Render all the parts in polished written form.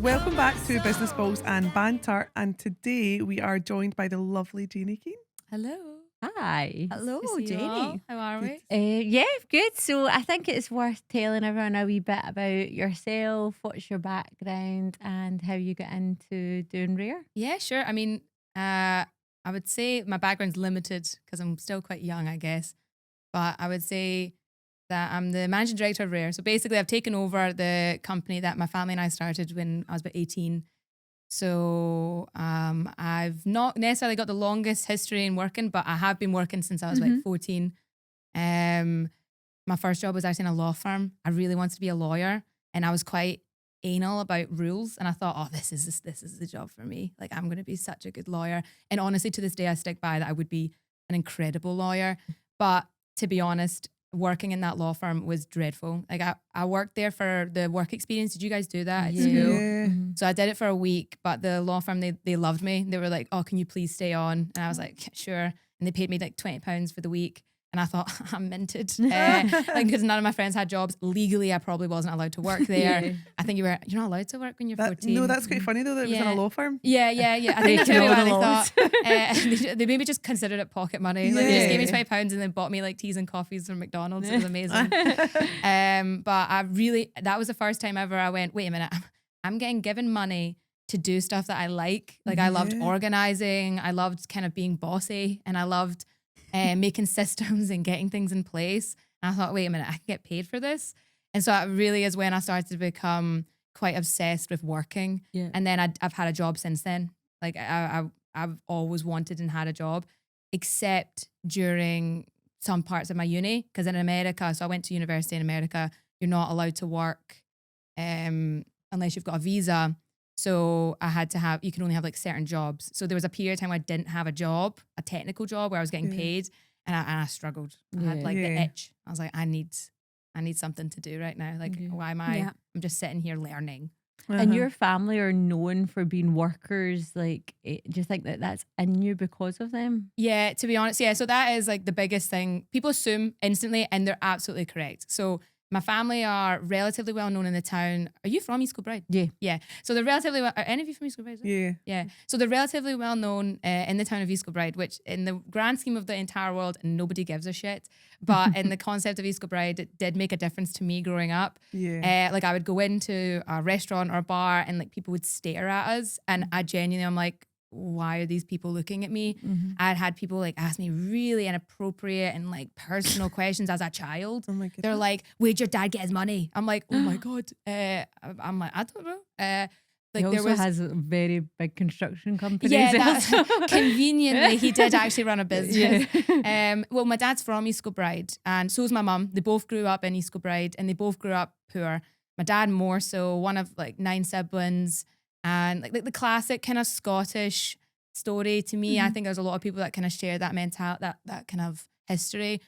Welcome back to Business Balls and Banter, and today we are joined by the lovely Jaynie Kean. Hello. Hi. Hello, to see you all. Jaynie. How are we? Yeah, good. So I think it's worth telling everyone a wee bit about yourself, what's your background, and how you got into doing Raer. Yeah, sure. I mean, I would say my background's limited because I'm still quite young, I guess. But I would say that I'm the managing director of Raer. So basically, I've taken over the company that my family and I started when I was about 18. So I've not necessarily got the longest history in working, but I have been working since I was like 14. My first job was actually in a law firm. I really wanted to be a lawyer, and I was quite anal about rules. And I thought, oh, this is the job for me. Like, I'm going to be such a good lawyer. And honestly, to this day, I stick by that I would be an incredible lawyer. But to be honest, working in that law firm was dreadful. Like, I worked there for the work experience. Did you guys do that at school? Yeah. So I did it for a week, but the law firm, they loved me. They were like, oh, can you please stay on? And I was like, sure. And they paid me like £20 for the week. And I thought, I'm minted. Because none of my friends had jobs. Legally, I probably wasn't allowed to work there. Yeah. I think you're not allowed to work when you're 14. No, that's quite funny though that it was in a law firm. Yeah. I think that's Breaking maybe all why the they laws. thought. They maybe just considered it pocket money. Like, they just gave me Yeah. £20 and then bought me like teas and coffees from McDonald's. It was amazing. But that was the first time ever I went, wait a minute, I'm getting given money to do stuff that I like. Like, I loved Yeah. organizing. I loved kind of being bossy, and I loved making systems and getting things in place. And I thought, wait a minute, I can get paid for this. And so it really is when I started to become quite obsessed with working. Yeah. And then I've had a job since then. Like, I've always wanted and had a job, except during some parts of my uni. Because in America, so I went to university in America, you're not allowed to work unless you've got a visa. So I had to you can only have like certain jobs. So there was a period of time where I didn't have a job, a technical job where I was getting Yeah. paid, and I struggled. I had like the Yeah. itch. I was like, I need something to do right now. Like, Yeah. why am I? Yeah. I'm just sitting here learning. And Uh-huh. your family are known for being workers. Like, do you think that that's in you because of them? Yeah, to be honest, yeah. So that is like the biggest thing. People assume instantly, and they're absolutely correct. So my family are relatively well known in the town. Are you from East Kilbride? Yeah. Yeah. So they're relatively well. Are any of you from East Kilbride? Yeah. Yeah. So they're relatively well known in the town of East Kilbride, which in the grand scheme of the entire world, nobody gives a shit. But in the concept of East Kilbride, it did make a difference to me growing up. Yeah. Like, I would go into a restaurant or a bar and like people would stare at us, and I genuinely, I'm like, why are these people looking at me? I'd had people like ask me really inappropriate and like personal questions as a child. Oh my goodness. They're like, where'd your dad get his money? I'm like, oh my God. I'm like, I don't know. He Like, there also was has a very big construction company. yeah, conveniently, he did actually run a business. Yeah. Well, my dad's from East Kilbride, and so is my mum. They both grew up in East Kilbride, and they both grew up poor. My dad more so, one of like 9 siblings, and like the classic kind of Scottish story to me. I think there's a lot of people that kind of share that mentality, that kind of history.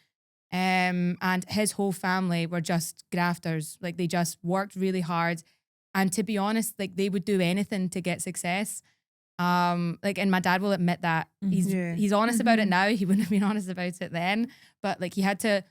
And his whole family were just grafters. Like, they just worked really hard. And to be honest, like, they would do anything to get success. Like, and my dad will admit that Yeah. he's honest about it now. He wouldn't have been honest about it then, but like, he had to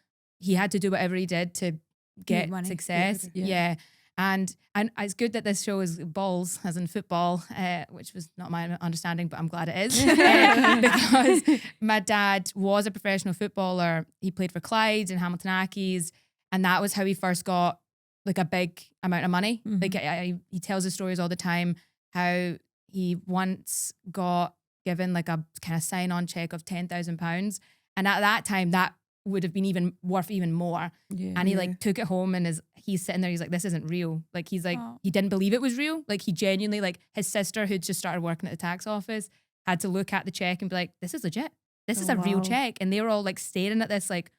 do whatever he did to get money. success. Yeah. Yeah. And it's good that this show is balls, as in football, which was not my understanding, but I'm glad it is. Because my dad was a professional footballer. He played for Clyde and Hamilton Accies, and that was how he first got like a big amount of money. Like, he tells the stories all the time how he once got given like a kind of sign-on check of £10,000, and at that time that would have been worth even more. Yeah. And he Yeah. like took it home, and he's sitting there, he's like, this isn't real. Like, he's like, Oh. he didn't believe it was real. Like, he genuinely, like, his sister who'd just started working at the tax office had to look at the check and be like, this is legit. This is Oh, a real wow. check. And they were all like staring at this like,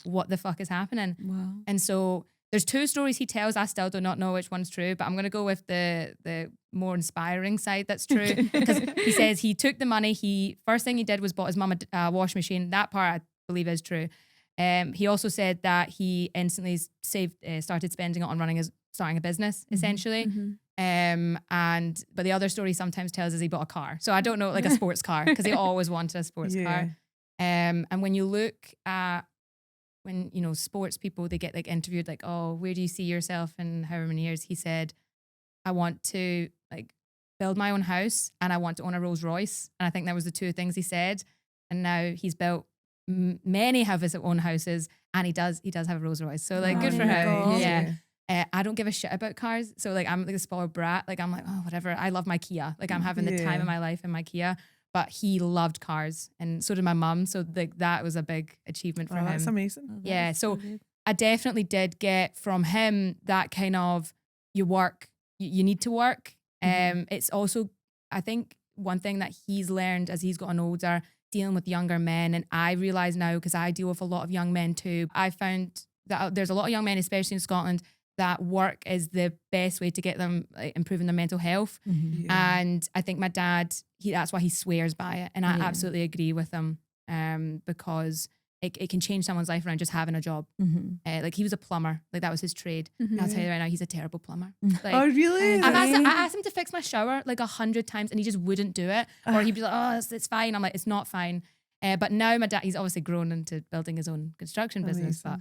what the fuck is happening? Wow. And so there's 2 stories he tells. I still do not know which one's true, but I'm going to go with the more inspiring side that's true. Because he says he took the money. First thing he did was bought his mum a washing machine. That part I believe is true. He also said that he instantly started spending it on starting a business, essentially. But the other story sometimes tells us he bought a car. So I don't know, like a sports car, because he always wanted a sports car. And when you look at when sports people, they get like interviewed like, oh, where do you see yourself in however many years? He said, I want to like build my own house and I want to own a Rolls Royce. And I think that was the two things he said. And now he's built many have his own houses, and he does have a Rolls Royce. So like, good for him. Yeah. I don't give a shit about cars. So like, I'm like a spoiled brat. Like, I'm like, oh, whatever. I love my Kia. Like, I'm having the time of my life in my Kia. But he loved cars, and so did my mum. So like, that was a big achievement for him. That's amazing. Oh, Yeah. So I definitely did get from him that kind of you work, you need to work. It's also, I think, one thing that he's learned as he's gotten older, dealing with younger men. And I realize now, because I deal with a lot of young men too, I found that there's a lot of young men, especially in Scotland, that work is the best way to get them like, improving their mental health. And I think my dad, that's why he swears by it. And I absolutely agree with him because it can change someone's life around just having a job. Like he was a plumber, like that was his trade. I'll tell you right now, he's a terrible plumber. Like, Oh, really? I asked him to fix my shower like 100 times and he just wouldn't do it. Or he'd be like, oh, it's fine. I'm like, it's not fine. But now my dad, he's obviously grown into building his own construction business. But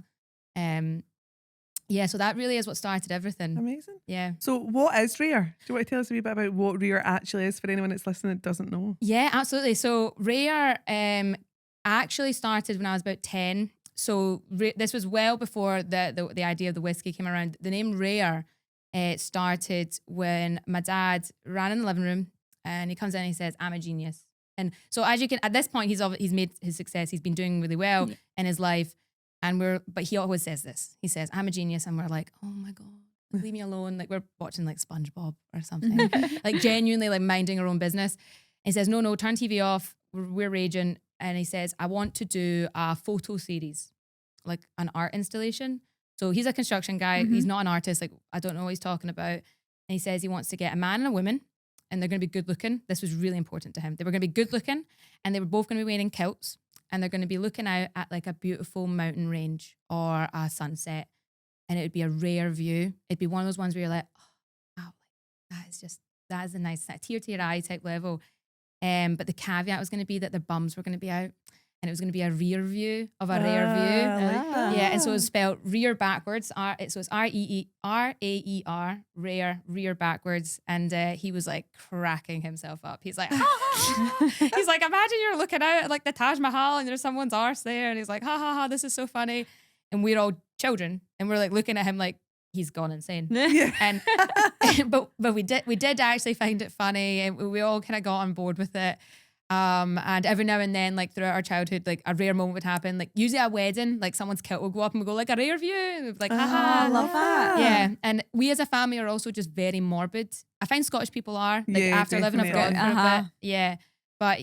yeah, so that really is what started everything. Amazing. Yeah. So what is Raer? Do you want to tell us a wee bit about what Raer actually is for anyone that's listening that doesn't know? Yeah, absolutely. So Raer actually started when I was about 10. So this was well before the idea of the whiskey came around. The name Raer started when my dad ran in the living room and he comes in and he says, I'm a genius. And so as you can, at this point, he's made his success. He's been doing really well in his life. But he always says this. He says, I'm a genius. And we're like, oh my God, leave me alone. Like we're watching like SpongeBob or something. Like genuinely like minding our own business. He says, no, turn TV off. We're raging. And he says, I want to do a photo series, like an art installation. So he's a construction guy. He's not an artist. Like I don't know what he's talking about. And he says he wants to get a man and a woman and they're going to be good looking. This was really important to him. They were going to be good looking and they were both going to be wearing kilts. And they're going to be looking out at like a beautiful mountain range or a sunset. And it would be a rare view. It'd be one of those ones where you're like, oh, wow, that is a nice tear to your eye type level. But the caveat was going to be that their bums were going to be out. And it was going to be a rear view of a rare view. I like that. Yeah, and so it's spelled rear backwards. So it's R-A-E-R, rear backwards. And he was like cracking himself up. He's like, ha, ha, ha. He's like, imagine you're looking out at like the Taj Mahal and there's someone's arse there. And he's like, ha, ha, ha, this is so funny. And we're all children. And we're like looking at him like, he's gone insane. And but we did actually find it funny. And we all kind of got on board with it. And every now and then, like throughout our childhood, like a rare moment would happen. Like usually at a wedding, like someone's kilt will go up and we go like a rare view. And we'd be like, haha, I love that. yeah. And we as a family are also just very morbid. I find Scottish people are like after living abroad for a bit. Yeah. But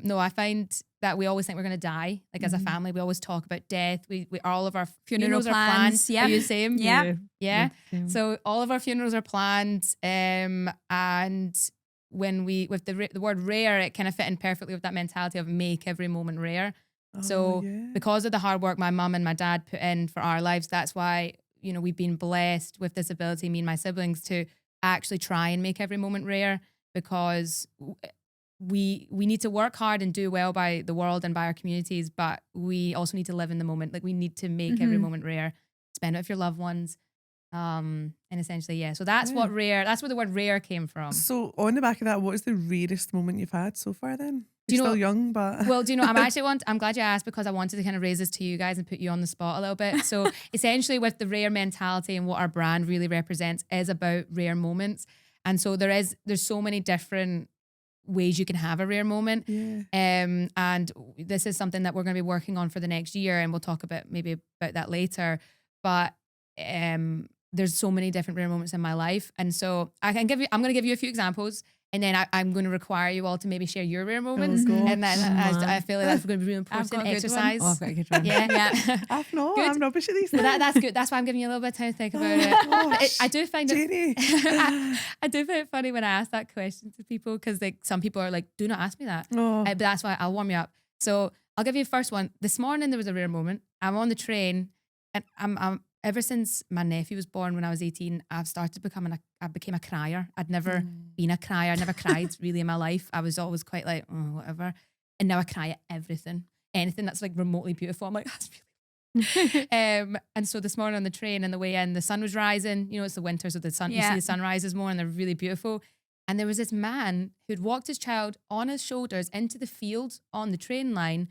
no, I find that we always think we're going to die. Like as a family, we always talk about death. We all of our funerals are planned. Yeah. Are you the same? Yeah. Yeah. So all of our funerals are planned. And when with the word rare, it kind of fit in perfectly with that mentality of make every moment rare. So because of the hard work my mum and my dad put in for our lives, that's why, you know, we've been blessed with this ability, me and my siblings, to actually try and make every moment rare, because we need to work hard and do well by the world and by our communities, but we also need to live in the moment. Like we need to make every moment rare, spend it with your loved ones. And essentially, yeah. So that's what rare, that's where the word rare came from. So on the back of that, what is the rarest moment you've had so far then? Do you You're know still young, but well, do you know, I'm glad you asked, because I wanted to kind of raise this to you guys and put you on the spot a little bit. So essentially with the rare mentality and what our brand really represents is about rare moments. And so there's so many different ways you can have a rare moment. And this is something that we're going to be working on for the next year, and we'll talk about that later. But there's so many different rare moments in my life. And so I'm going to give you a few examples, and then I'm going to require you all to maybe share your rare moments. And then I feel like that's going to be really important exercise. I've got a good one. Yeah. I'm rubbish at these things. That's good. That's why I'm giving you a little bit of time to think about it. I do find Jaynie. I do find it funny when I ask that question to people, because like some people are like, do not ask me that. But that's why I'll warm you up. So I'll give you the first one. This morning there was a rare moment. I'm on the train, and I'm ever since my nephew was born when I was 18, I've started I became a crier. I'd never been a crier. I never cried really in my life. I was always quite like, oh, whatever. And now I cry at everything. Anything that's like remotely beautiful, I'm like, that's really And so this morning on the train on the way in, the sun was rising. You know, it's the winter, so the sun, you see the sun rises more and they're really beautiful. And there was this man who'd walked his child on his shoulders into the field on the train line,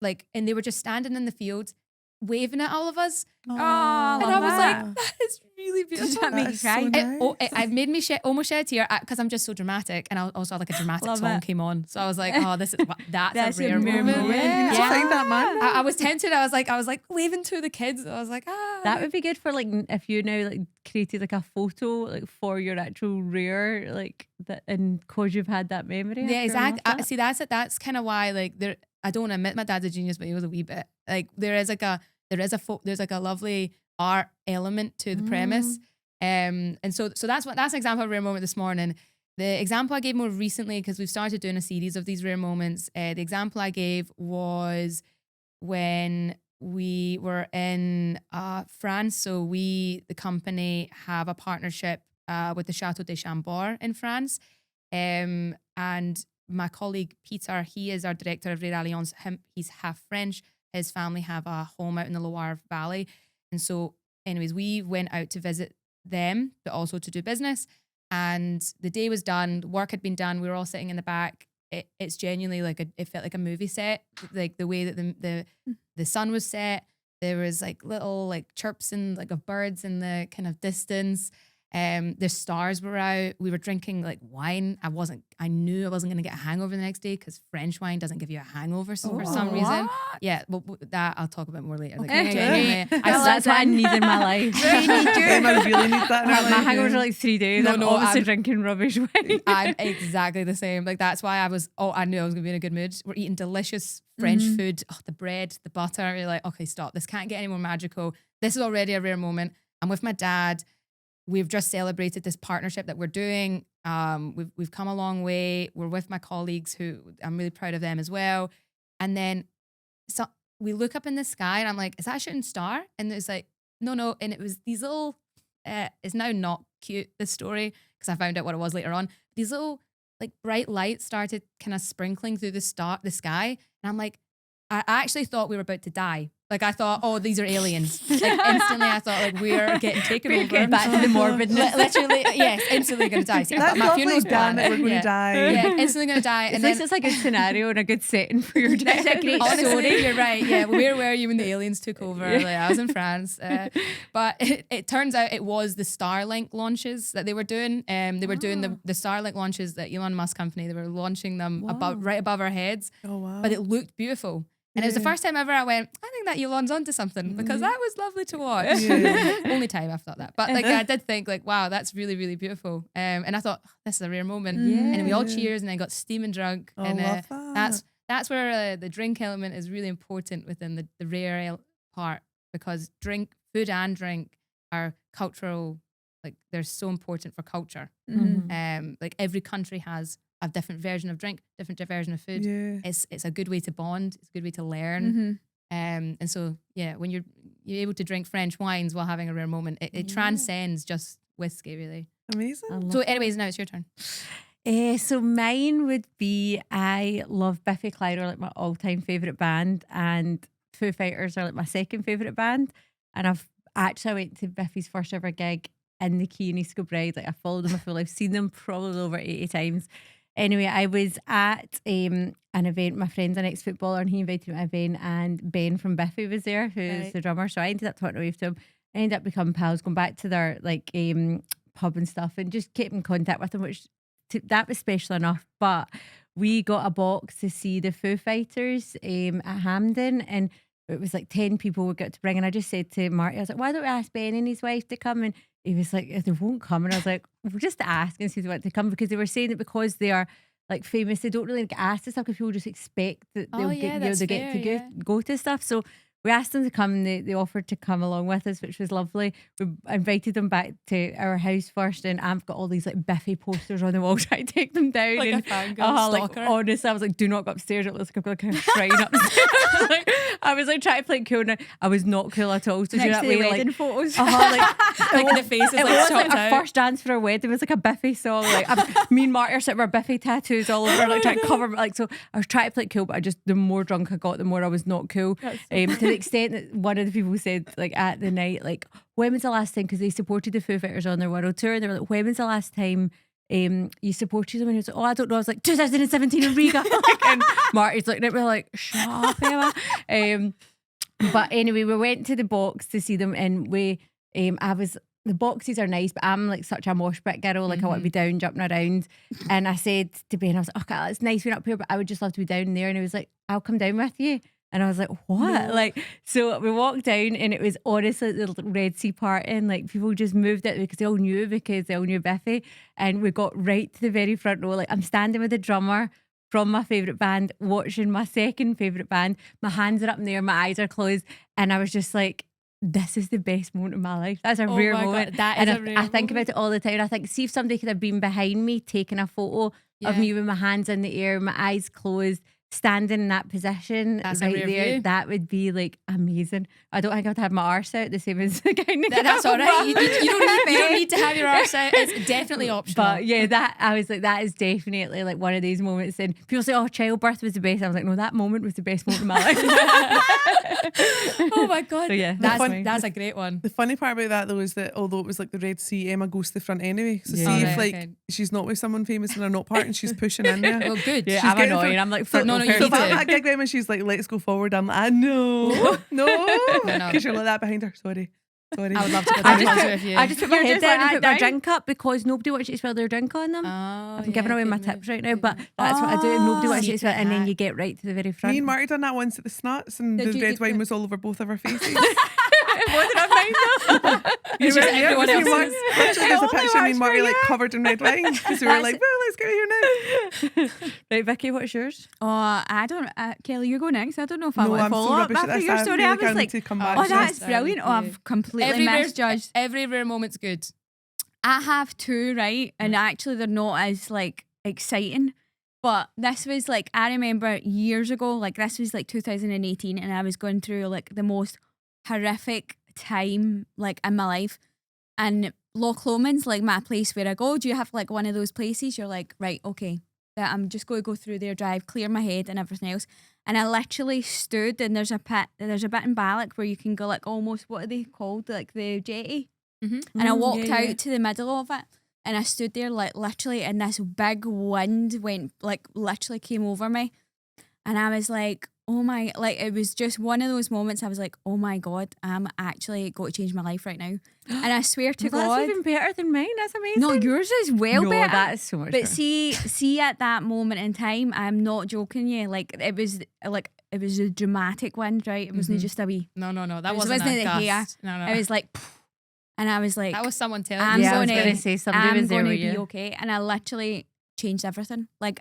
like, and they were just standing in the field waving at all of us. Oh, And I was like, that is really beautiful. Does that make you cry? It made me almost shed a tear because I'm just so dramatic, and I also had like a dramatic Love song it. came on, so I was like, oh, that's a rare a moment. moment. Did you find that man? I was tempted. I was like waving to the kids. I was like, That would be good for like if you now like created like a photo like for your actual Raer, like that, and cause you've had that memory. Yeah, after exactly. See, that's kind of why like there. I don't want to admit my dad's a genius, but he was a wee bit. Like there's like a lovely art element to the premise. And so that's an example of a rare moment this morning. The example I gave more recently, because we've started doing a series of these rare moments, the example I gave was when we were in France. So the company have a partnership with the Chateau de Chambord in France. And my colleague Peter, he is our director of Raer Alliance. He's half French. His family have a home out in the Loire Valley. And so anyways, we went out to visit them, but also to do business. And the day was done, work had been done. We were all sitting in the back. It's genuinely like it felt like a movie set, like the way that the sun was set. There was like little like chirps and like of birds in the kind of distance. The stars were out. We were drinking like wine. I knew I wasn't going to get a hangover the next day because French wine doesn't give you a hangover for some reason. Yeah, well, that I'll talk about more later. Like, genuinely, that's what I need in my life. I really need that in My my life. hangovers are like 3 days. I'm obviously drinking rubbish wine. I'm exactly the same. Like that's why I knew I was going to be in a good mood. We're eating delicious French food. Oh, the bread, the butter. You're like, okay, stop. This can't get any more magical. This is already a rare moment. I'm with my dad. We've just celebrated this partnership that we're doing. We've come a long way. We're with my colleagues who I'm really proud of them as well. And then we look up in the sky and I'm like, is that a shooting star? And it's like, no. And it was these little, it's now not cute, this story, because I found out what it was later on. These little like bright lights started kind of sprinkling through the sky. And I'm like, I actually thought we were about to die. Like I thought, oh, these are aliens. Like instantly I thought like we're getting taken over. Getting back to the morbidness. Literally, yes, instantly going to die. See, That's my lovely, funeral's Dan, planned. that we're going to die. Yeah, instantly going to die. At And least then, it's like a scenario and a good setting for your death. that's a great honestly, you're right. Yeah, where were you when the aliens took over? Like, I was in France. But it turns out it was the Starlink launches that they were doing. They were doing the Starlink launches that Elon Musk company. They were launching them right above our heads. Oh, wow. But it looked beautiful. And it was the first time ever I went, I think that Elon's onto something, because that was lovely to watch. Yeah. Only time I've thought that. But like I did think like, wow, that's really, really beautiful. And I thought, this is a rare moment. And then we all cheers and then got steaming drunk. Oh, And love that. that's where the drink element is really important within the rare part, because food and drink are cultural, like they're so important for culture. Like every country has a different version of drink, different version of food. Yeah. It's a good way to bond. It's a good way to learn. And so, yeah, when you're able to drink French wines while having a rare moment, it transcends just whiskey, really. Amazing. So anyways, now it's your turn. So mine would be, I love Biffy Clyro, like my all-time favourite band, and Foo Fighters are like my second favourite band. And I went to Biffy's first ever gig in the Key in East Kilbride. Like I followed them my full life, seen them probably over 80 times. Anyway, I was at an event, my friend's an ex-footballer and he invited me to an event, and Ben from Biffy was there, who's the drummer. So I ended up talking away to him. I ended up becoming pals, going back to their like pub and stuff, and just kept in contact with them, which that was special enough. But we got a box to see the Foo Fighters at Hampden, and it was like 10 people we got to bring. And I just said to Marty, I was like, why don't we ask Ben and his wife to come? And he was like, they won't come. And I was like, we'll just ask and see if they want to come, because they were saying that because they are like famous, they don't really get asked to stuff, because people just expect that they'll get to go to stuff. So we asked them to come, and they offered to come along with us, which was lovely. We invited them back to our house first, and I've got all these like Biffy posters on the wall, trying to take them down. Like and, a fangirl like stalker. honestly, I was like, do not go upstairs. It looks like a shrine upstairs. Like, I was like trying to play cool, and I was not cool at all. So do that way, like photos. like the faces it like was chopped like our out. first dance for our wedding. It was like a Biffy song. Like me and Marty are sitting with our Biffy tattoos all over, like trying to cover. Like, so I was trying to play it cool, but the more drunk I got, the more I was not cool. To the extent that one of the people said, like, at the night, like, when was the last time, because they supported the Foo Fighters on their world tour, and they were like, when was the last time you supported them? And he was like, oh, I don't know. I was like, 2017 in Riga. Like, and Marty's looking at me like, shut up, Emma. But anyway, we went to the box to see them, and the boxes are nice, but I'm like such a mosh pit girl. Like I want to be down, jumping around. And I said to Ben, I was like, okay, that's nice, we're up here, but I would just love to be down there. And he was like, I'll come down with you. And I was like, what? No. Like, so we walked down, and it was honestly the Red Sea parting. Like, people just moved it because they all knew Biffy. And we got right to the very front row. Like, I'm standing with the drummer from my favourite band, watching my second favourite band. My hands are up in the air, my eyes are closed. And I was just like, this is the best moment of my life. That's a rare moment. That is a rare I think moment. about it all the time. I think, see if somebody could have been behind me taking a photo of me with my hands in the air, my eyes closed, standing in that position That's a right rare there. view. That would be like amazing. I don't think I'd have my arse out the same as the guy in the That's all right. You don't camera. need to have your arse out. It's definitely optional. But yeah, I was like, that is definitely like one of these moments. And people say, oh, childbirth was the best. I was like, no, that moment was the best moment of my life. Oh my God. So yeah, that's a great one. The funny part about that though is that although it was like the Red Sea, Emma goes to the front anyway. So Yeah. see Oh, if right, like okay. she's not with someone famous and they're not part and she's pushing in there. Well, good. Yeah, She's I'm getting annoying. from- I'm like, So, front no, row you so person. if need I'm to. at a gig when she's like, let's go forward, I'm like, no, No. because you're like that behind her. Sorry. I would love to go I to just, concert with you. I just put my You're head just down like, and put my down. drink up because nobody wants you to spill their drink on them. Oh, I'm giving away my tips right now, but that's what I do. And nobody wants you to spill, and then you get right to the very front. Me and Marty done that once at the Snuts and Did the you red get wine the- was all over both of our faces. Wasn't I mine though? It's just Yeah, everyone me and else's. Marty- Literally, there's a It only picture of me and works Marty for like you. covered in red wine because we were like, well, let's get here now. Right, Vicky, what's yours? Oh, I don't. Kelly, you go next. I don't know if I No, want to I'm so follow up rubbish at after this. your I story. feel I like I was need like, to come oh, back. oh, to that's this. brilliant. Oh, I've completely Every rare, misjudged. every rare moment's good. I have two, right? And actually, they're not as like exciting. But this was like, I remember years ago, like this was like 2018, and I was going through like the most horrific time like in my life. And Loch Lomond's like my place where I go. Do you have like one of those places? You're like, right, okay, that I'm just going to go through there, drive, clear my head and everything else. And I literally stood, and there's a bit in Balloch where you can go like almost, what are they called? Like the jetty. Mm-hmm. And I walked yeah, yeah. out to the middle of it, and I stood there like literally, and this big wind went like literally came over me, and I was like, oh my, like it was just one of those moments. I was like, oh my God, I'm actually going to change my life right now. And I swear to Well, God, that's even better than mine. That's amazing. no, yours is well no, better. that is so much But better. see, at that moment in time, I'm not joking you. Like it was a dramatic wind, right? It wasn't just a wee. No, that It wasn't wasn't a the gust. hair. No. It was like, and I was like, That was someone telling I'm you. yeah, I was gonna- going to say somebody I'm was there going to with be you. okay. And I literally changed everything. Like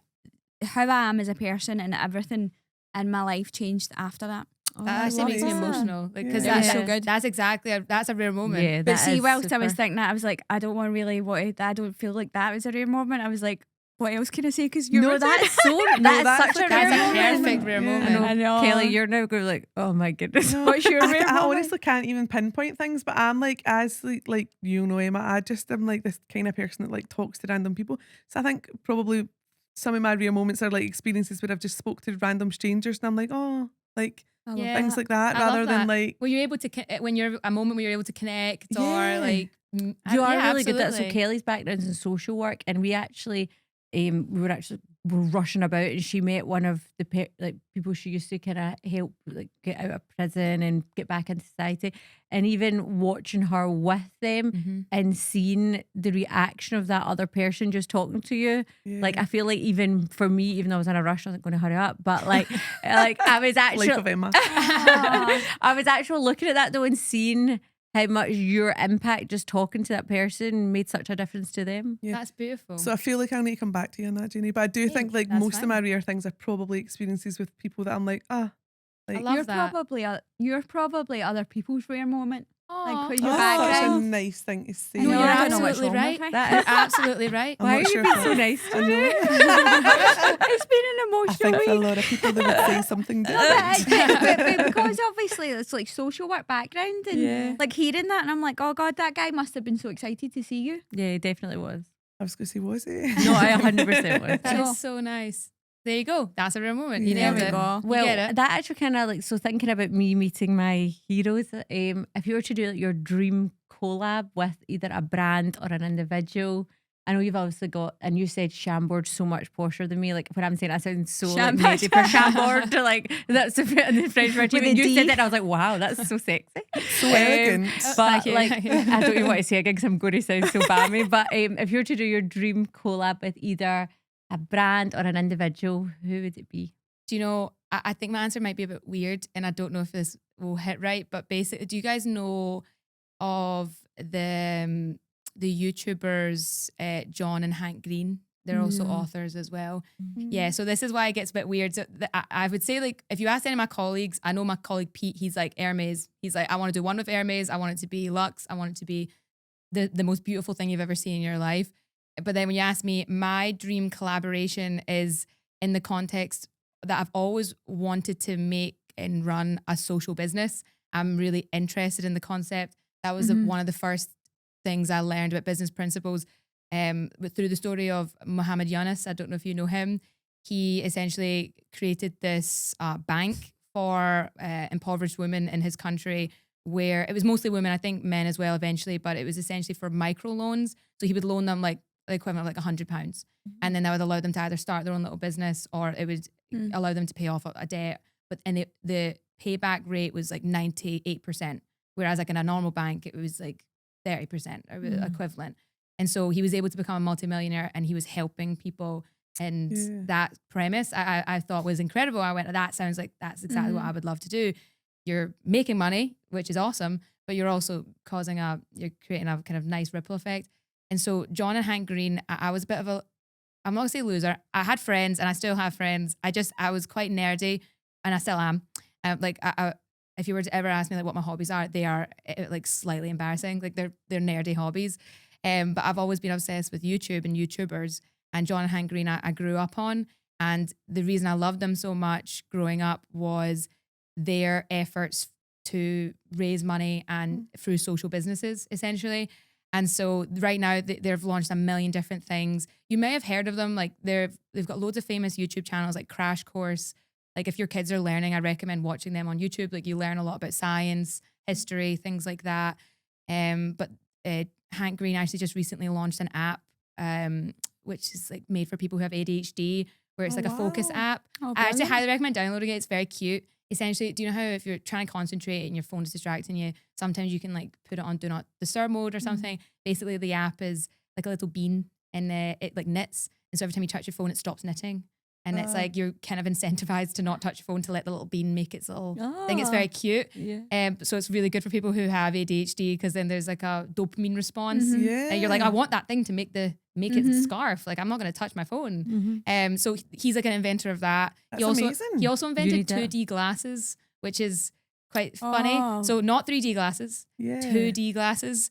how I am as a person, and everything in my life changed after that. Oh, That I actually love makes me that. emotional because Yeah. It was that's so good. That's exactly that's a rare moment. Yeah, But that see, is whilst I was super. thinking that, I was like, I don't want to really what I don't feel like that was a rare moment. I was like, what else can I say? Because you No, were that's so. that's That's such like a That's rare a moment. perfect rare Yeah. moment. I know. Kelly, you're now going like, oh my goodness. No, What's your rare I moment? honestly can't even pinpoint things, but I'm like, as like you know, Emma, I just am like this kind of person that like talks to random people. So I think probably some of my rare moments are like experiences where I've just spoke to random strangers and I'm like, oh, like I love Yeah. things like that, I love rather than that. like, Were you able to when you're a moment where you're able to connect Yeah. or like You are yeah, really good at that. So absolutely. Kelly's background's in social work, and we actually, we were rushing about, and she met one of the like people she used to kind of help like get out of prison and get back into society, and even watching her with them Mhm. and seeing the reaction of that other person just talking to you. Like yeah, I feel like even for me, even though I was in a rush, I wasn't going to hurry up, but like I was actually life of Emma. I was actually looking at that though and seeing how much your impact just talking to that person made such a difference to them. Yeah. That's beautiful. So I feel like I'll need to come back to you on that, Jaynie. But I do think like that's most of my fine. rare things are probably experiences with people that I'm like, like love you're that. probably other people's rare moment. Aw. Like, oh, your that's such a background. nice thing to say. I No, know, you're I don't know what's absolutely wrong right. with me. That You're is- absolutely right. I'm Why not are you sure being if so I- nice I today? know. It's been an I emotional think for a week. lot of people they would say something No, different. but because obviously it's like social work background, and Yeah. like hearing that, and I'm like, oh God, that guy must have been so excited to see you. Yeah, it definitely was. I was going to say, was it? No, I 100% was. That So- is so nice. there you go. That's a real moment. You Yeah. nailed There it. we go. You Well, get it. that actually kind of like, so thinking about me meeting my heroes, if you were to do like your dream collab with either a brand or an individual, I know you've obviously got, and you said Chambord's so much posher than me. Like when I'm saying I sound so like Chambord. made for Chambord to like, that's the French French. With When a you said D. that, I was like, wow, that's so sexy. So elegant. But Thank you, like, thank you. I don't even want to say again because I'm going to sound so bammy. But if you were to do your dream collab with either a brand or an individual, who would it be? Do you know, I think my answer might be a bit weird and I don't know if this will hit right, but basically, do you guys know of the YouTubers John and Hank Green? They're also No. authors as well. Yeah, so this is why it gets a bit weird. So I would say, like, if you ask any of my colleagues, I know my colleague Pete, he's like Hermes. He's like, I want to do one with Hermes. I want it to be luxe. I want it to be the most beautiful thing you've ever seen in your life. But then when you ask me, my dream collaboration is in the context that I've always wanted to make and run a social business. I'm really interested in the concept. That was one of the first things I learned about business principles. But through the story of Muhammad Yunus, I don't know if you know him. He essentially created this bank for impoverished women in his country, where it was mostly women, I think men as well eventually, but it was essentially for microloans. So he would loan them like the equivalent of like £100. And then that would allow them to either start their own little business or it would allow them to pay off a debt. But the payback rate was like 98%. Whereas like in a normal bank, it was like 30% or equivalent. And so he was able to become a multimillionaire and he was helping people. And that premise I thought was incredible. I went, that sounds like that's exactly what I would love to do. You're making money, which is awesome, but you're also you're creating a kind of nice ripple effect. And so John and Hank Green, I was a bit of I'm not gonna say loser. I had friends and I still have friends. I was quite nerdy and I still am. If you were to ever ask me like what my hobbies are, they are like slightly embarrassing. Like they're nerdy hobbies. But I've always been obsessed with YouTube and YouTubers. And John and Hank Green, I grew up on. And the reason I loved them so much growing up was their efforts to raise money and through social businesses, essentially. And so right now they've launched a million different things. You may have heard of them. Like they've got loads of famous YouTube channels like Crash Course. Like if your kids are learning, I recommend watching them on YouTube. Like you learn a lot about science, history, things like that. But Hank Green actually just recently launched an app, which is like made for people who have ADHD, where it's like a focus app. Oh, I actually brilliant. highly recommend downloading it. It's very cute. Essentially, do you know how if you're trying to concentrate and your phone is distracting you, sometimes you can like put it on do not disturb mode or something. Basically, the app is like a little bean and it like knits. And so every time you touch your phone, it stops knitting. And it's like you're kind of incentivized to not touch your phone to let the little bean make its little thing. It's very cute. Yeah. So it's really good for people who have ADHD because then there's like a dopamine response. Yeah. And you're like, I want that thing to make it scarf. Like I'm not going to touch my phone. So he's like an inventor of that. That's amazing. He also invented need that. 2D glasses, which is quite funny. Oh. So not 3D glasses, Yeah. 2D glasses.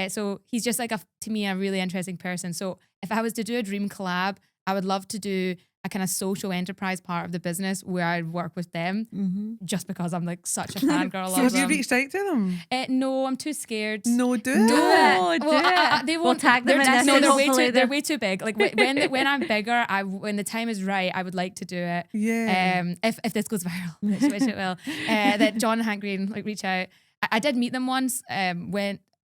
So he's just like to me a really interesting person. So if I was to do a dream collab, I would love to do a kind of social enterprise part of the business where I'd work with them just because I'm like such a fangirl So of have you them. reached out to them? No, I'm too scared. No, do Do it. it. Do Well, it. they We'll won't tag them they're in just- this. No, they're way Hopefully they're way too big. Like when I'm bigger, when the time is right, I would like to do it. Yeah. If this goes viral, which it will, that John and Hank Green like reach out. I did meet them once.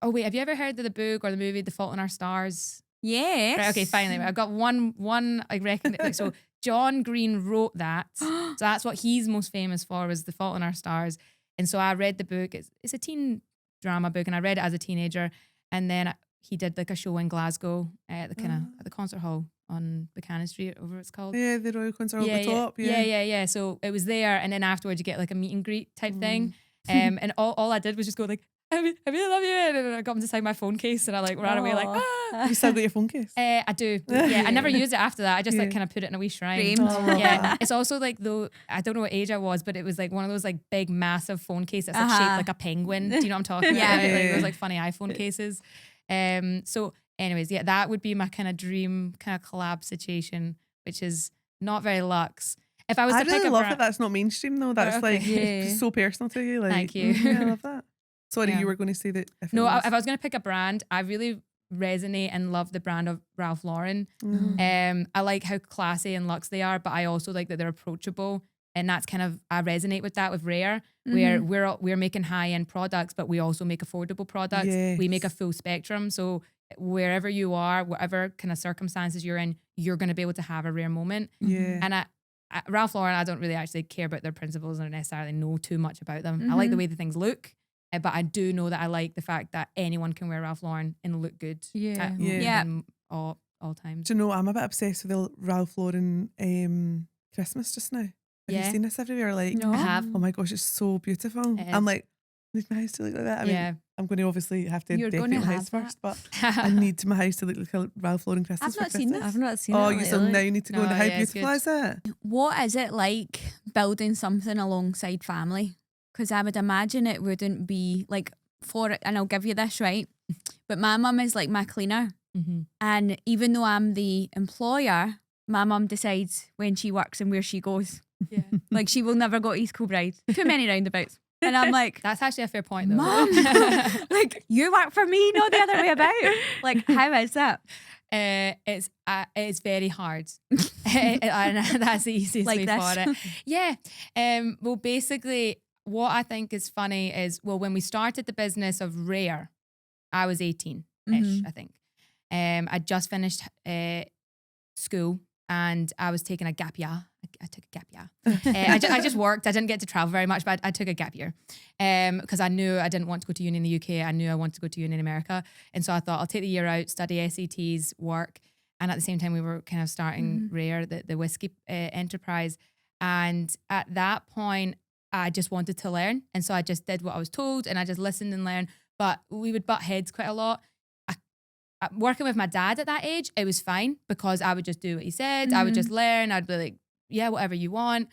Oh wait, have you ever heard of the book or the movie The Fault in Our Stars? Yes. Right, okay, finally, I've got one I reckon. Like, so John Green wrote that, so that's what he's most famous for was The Fault in Our Stars. And so I read the book. It's a teen drama book, and I read it as a teenager. And then he did like a show in Glasgow at the kind of at the concert hall on Buchanan Street, over it's called. Yeah, the Royal Concert at the top. Yeah. So it was there, and then afterwards you get like a meet and greet type thing. And all I did was just go like, I really love you, and then I got him to sign my phone case, and I like ran away like, ah. You still got your phone case? I do. Yeah, I never used it after that. I just like kind of put it in a wee shrine. Framed. Oh, Yeah, it's also like though I don't know what age I was, but it was like one of those like big massive phone cases that's like shaped like a penguin. Do you know what I'm talking Yeah. about? Like Yeah. those like funny iPhone cases. So anyways, yeah, that would be my kind of dream kind of collab situation, which is not very luxe. If I was I to pick really a love brand, that that's not mainstream though. That's Okay. like Yeah. just so personal to you. Like, Thank you. Yeah, I love that. Sorry, Yeah. you were going to say that. If no, it was- if I was going to pick a brand, I really resonate and love the brand of Ralph Lauren. I like how classy and luxe they are, but I also like that they're approachable. And that's kind of, I resonate with that with Raer, where we're making high-end products, but we also make affordable products. We make a full spectrum. So wherever you are, whatever kind of circumstances you're in, you're going to be able to have a Raer moment. And Ralph Lauren, I don't really actually care about their principles or necessarily know too much about them. I like the way the things look, but I do know that I like the fact that anyone can wear Ralph Lauren and look good in all times. Do you know, I'm a bit obsessed with the Ralph Lauren Christmas just now. Have you seen this everywhere? Like, No. I have. oh my gosh, it's so beautiful. I'm like, I need my house to look like that. I mean, I'm going to obviously have to You're decorate gonna my house have first, but I need my house to look like a Ralph Lauren Christmas. I've not for seen Christmas. this. I've not seen Oh, it. you still now need to go No, into how yeah, it's beautiful is it? What is it like building something alongside family? Because I would imagine it wouldn't be like and I'll give you this, right? But my mum is like my cleaner. And even though I'm the employer, my mum decides when she works and where she goes. Yeah. Like she will never go to East Kilbride. Too many roundabouts. And I'm like, That's actually a fair point though. Mum, like you work for me, not the other way about. Like, how is that? It's very hard. And that's the easiest Like way this. for it. Yeah. Well, basically, what I think is funny is, when we started the business of Raer, I was 18-ish, I think. I just finished school and I was taking a gap year. I took a gap year. I just worked. I didn't get to travel very much, but I took a gap year because I knew I didn't want to go to uni in the UK. I knew I wanted to go to uni in America. And so I thought I'll take the year out, study SATs, work. And at the same time, we were kind of starting Raer, the whiskey enterprise. And at that point, I just wanted to learn. And so I just did what I was told and I just listened and learned. But we would butt heads quite a lot. Working with my dad at that age, it was fine because I would just do what he said. I would just learn. I'd be like, yeah, whatever you want.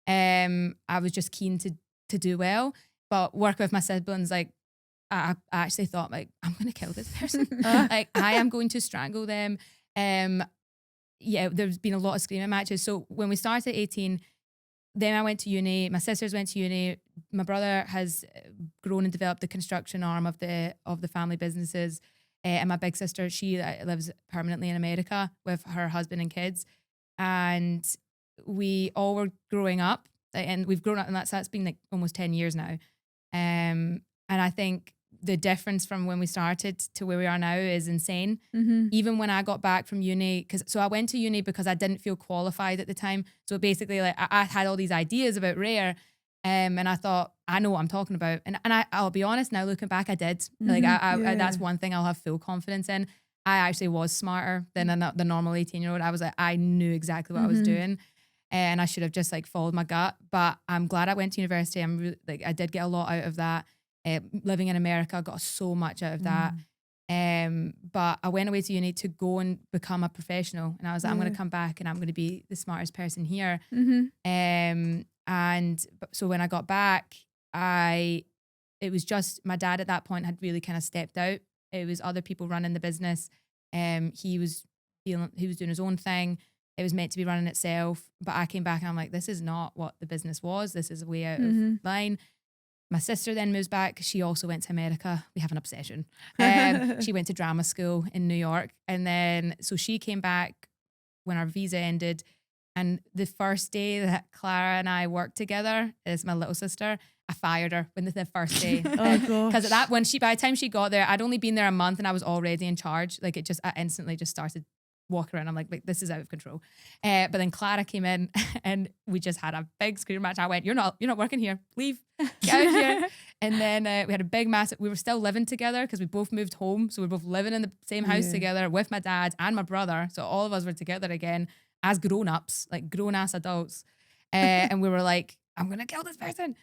I was just keen to do well. But working with my siblings, like, I actually thought, like, I'm going to kill this person. Like, I am going to strangle them. There's been a lot of screaming matches. So when we started at 18, then I went to uni. My sisters went to uni. My brother has grown and developed the construction arm of the family businesses. And my big sister, she lives permanently in America with her husband and kids. And we all were growing up, and we've grown up, and that's been like almost 10 years now. And I think the difference from when we started to where we are now is insane. Even when I got back from uni, so I went to uni because I didn't feel qualified at the time. So basically, like, I had all these ideas about Raer. And I thought, I know what I'm talking about. And I'll be honest, now looking back, I did. Like, I that's one thing I'll have full confidence in. I actually was smarter than the normal 18-year-old. I was like, I knew exactly what I was doing. And I should have just like followed my gut. But I'm glad I went to university. I'm really, like, I did get a lot out of that. Living in America, I got so much out of that. But I went away to uni to go and become a professional. And I was like, I'm going to come back and I'm going to be the smartest person here. So when I got back, it was just my dad at that point had really kind of stepped out. It was other people running the business. He was doing his own thing. It was meant to be running itself. But I came back and I'm like, this is not what the business was. This is way out of line. My sister then moves back. She also went to America. We have an obsession. She went to drama school in New York. And then, so she came back when our visa ended. And the first day that Clara and I worked together, is my little sister, I fired her when the first day. Oh gosh. Because by the time she got there, I'd only been there a month and I was already in charge. Like, I instantly just started walking around. I'm like, this is out of control. But then Clara came in and we just had a big scream match. I went, you're not working here. Leave. Get out of here. And then we had a big massive, we were still living together because we both moved home. So we were both living in the same house together with my dad and my brother. So all of us were together again as grown-ups, like grown-ass adults. And we were like, I'm going to kill this person.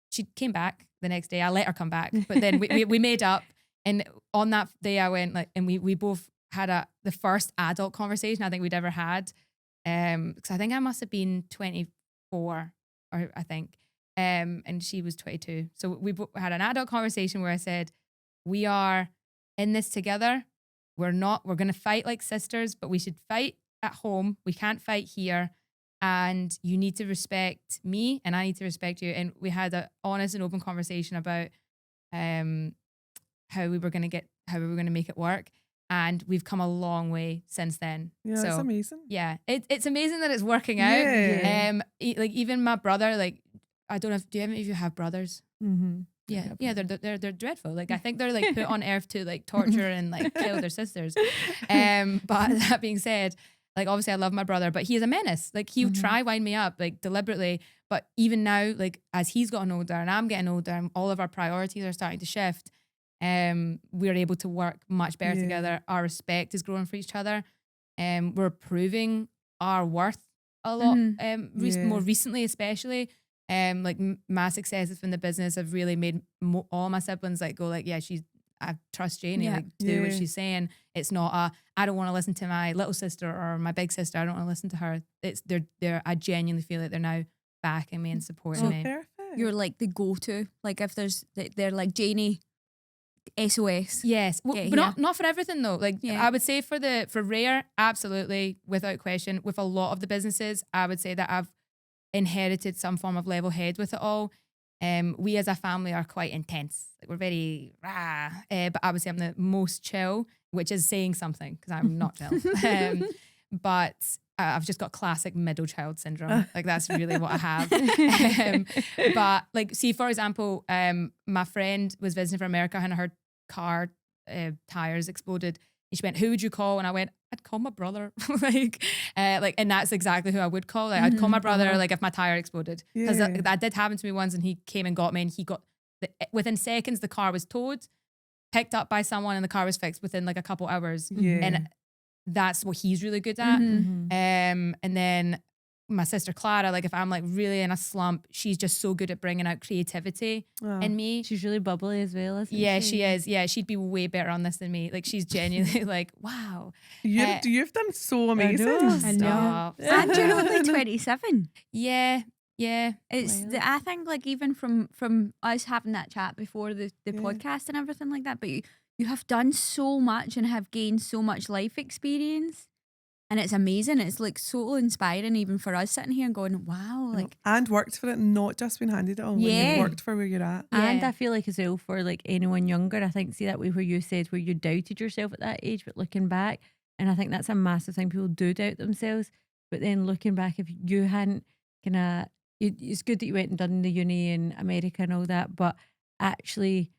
She came back the next day. I let her come back. But then we made up. And on that day I went, like, and we both had the first adult conversation I think we'd ever had. Because I think I must have been 24, or I think. And she was 22. So we had an adult conversation where I said, we are in this together. We're going to fight like sisters, but we should fight at home. We can't fight here. And you need to respect me and I need to respect you. And we had an honest and open conversation about how we were going to make it work. And we've come a long way since then. Yeah, that's amazing. Yeah, it's amazing that it's working out. Yeah. Like even my brother, like I don't know, do any of you have brothers? Mm-hmm. Yeah, they're dreadful. Like I think they're like put on earth to like torture and like kill their sisters. But that being said, like obviously I love my brother, but he is a menace. Like he'll try wind me up like deliberately. But even now, like as he's gotten older and I'm getting older and all of our priorities are starting to shift, we're able to work much better together. Our respect is growing for each other. We're proving our worth a lot. More recently, especially. Like my successes in the business have really made all my siblings like go like, yeah, I trust Jaynie like to do what she's saying. It's not I don't want to listen to my little sister or my big sister. I don't want to listen to her. It's they're I genuinely feel like they're now backing me and supporting me. Perfect. You're like the go-to. Like if they're like Jaynie SOS. Yes, well, but not for everything though. Like I would say for Raer, absolutely, without question. With a lot of the businesses, I would say that I've inherited some form of level head with it all. We as a family are quite intense. Like we're very but I would say I'm the most chill, which is saying something because I'm not chill. But I've just got classic middle child syndrome. Like that's really what I have. But like, see, for example, my friend was visiting from America and her car tires exploded. And she went, "Who would you call?" And I went, "I'd call my brother." And that's exactly who I would call. Like I'd call my brother, like if my tire exploded, because that did happen to me once. And he came and got me, and he got within seconds the car was towed, picked up by someone, and the car was fixed within like a couple hours. And that's what he's really good at. And then my sister Clara, like if I'm like really in a slump, she's just so good at bringing out creativity in me. She's really bubbly as well, isn't she? Yeah, she is. Yeah, she'd be way better on this than me. Like she's genuinely like, wow. You've done so amazing. I know. Stop. And you're only 27. Yeah. It's I think like even from us having that chat before the podcast and everything like that, but you have done so much and have gained so much life experience. And it's amazing. It's like so inspiring even for us sitting here and going, wow. Like and worked for it, not just been handed it on. Yeah. You've worked for where you're at. And I feel like as well for like anyone younger, I think see that way where you said where you doubted yourself at that age, but looking back, and I think that's a massive thing. People do doubt themselves, but then looking back, if you hadn't kind of, it's good that you went and done the uni in America and all that, but actually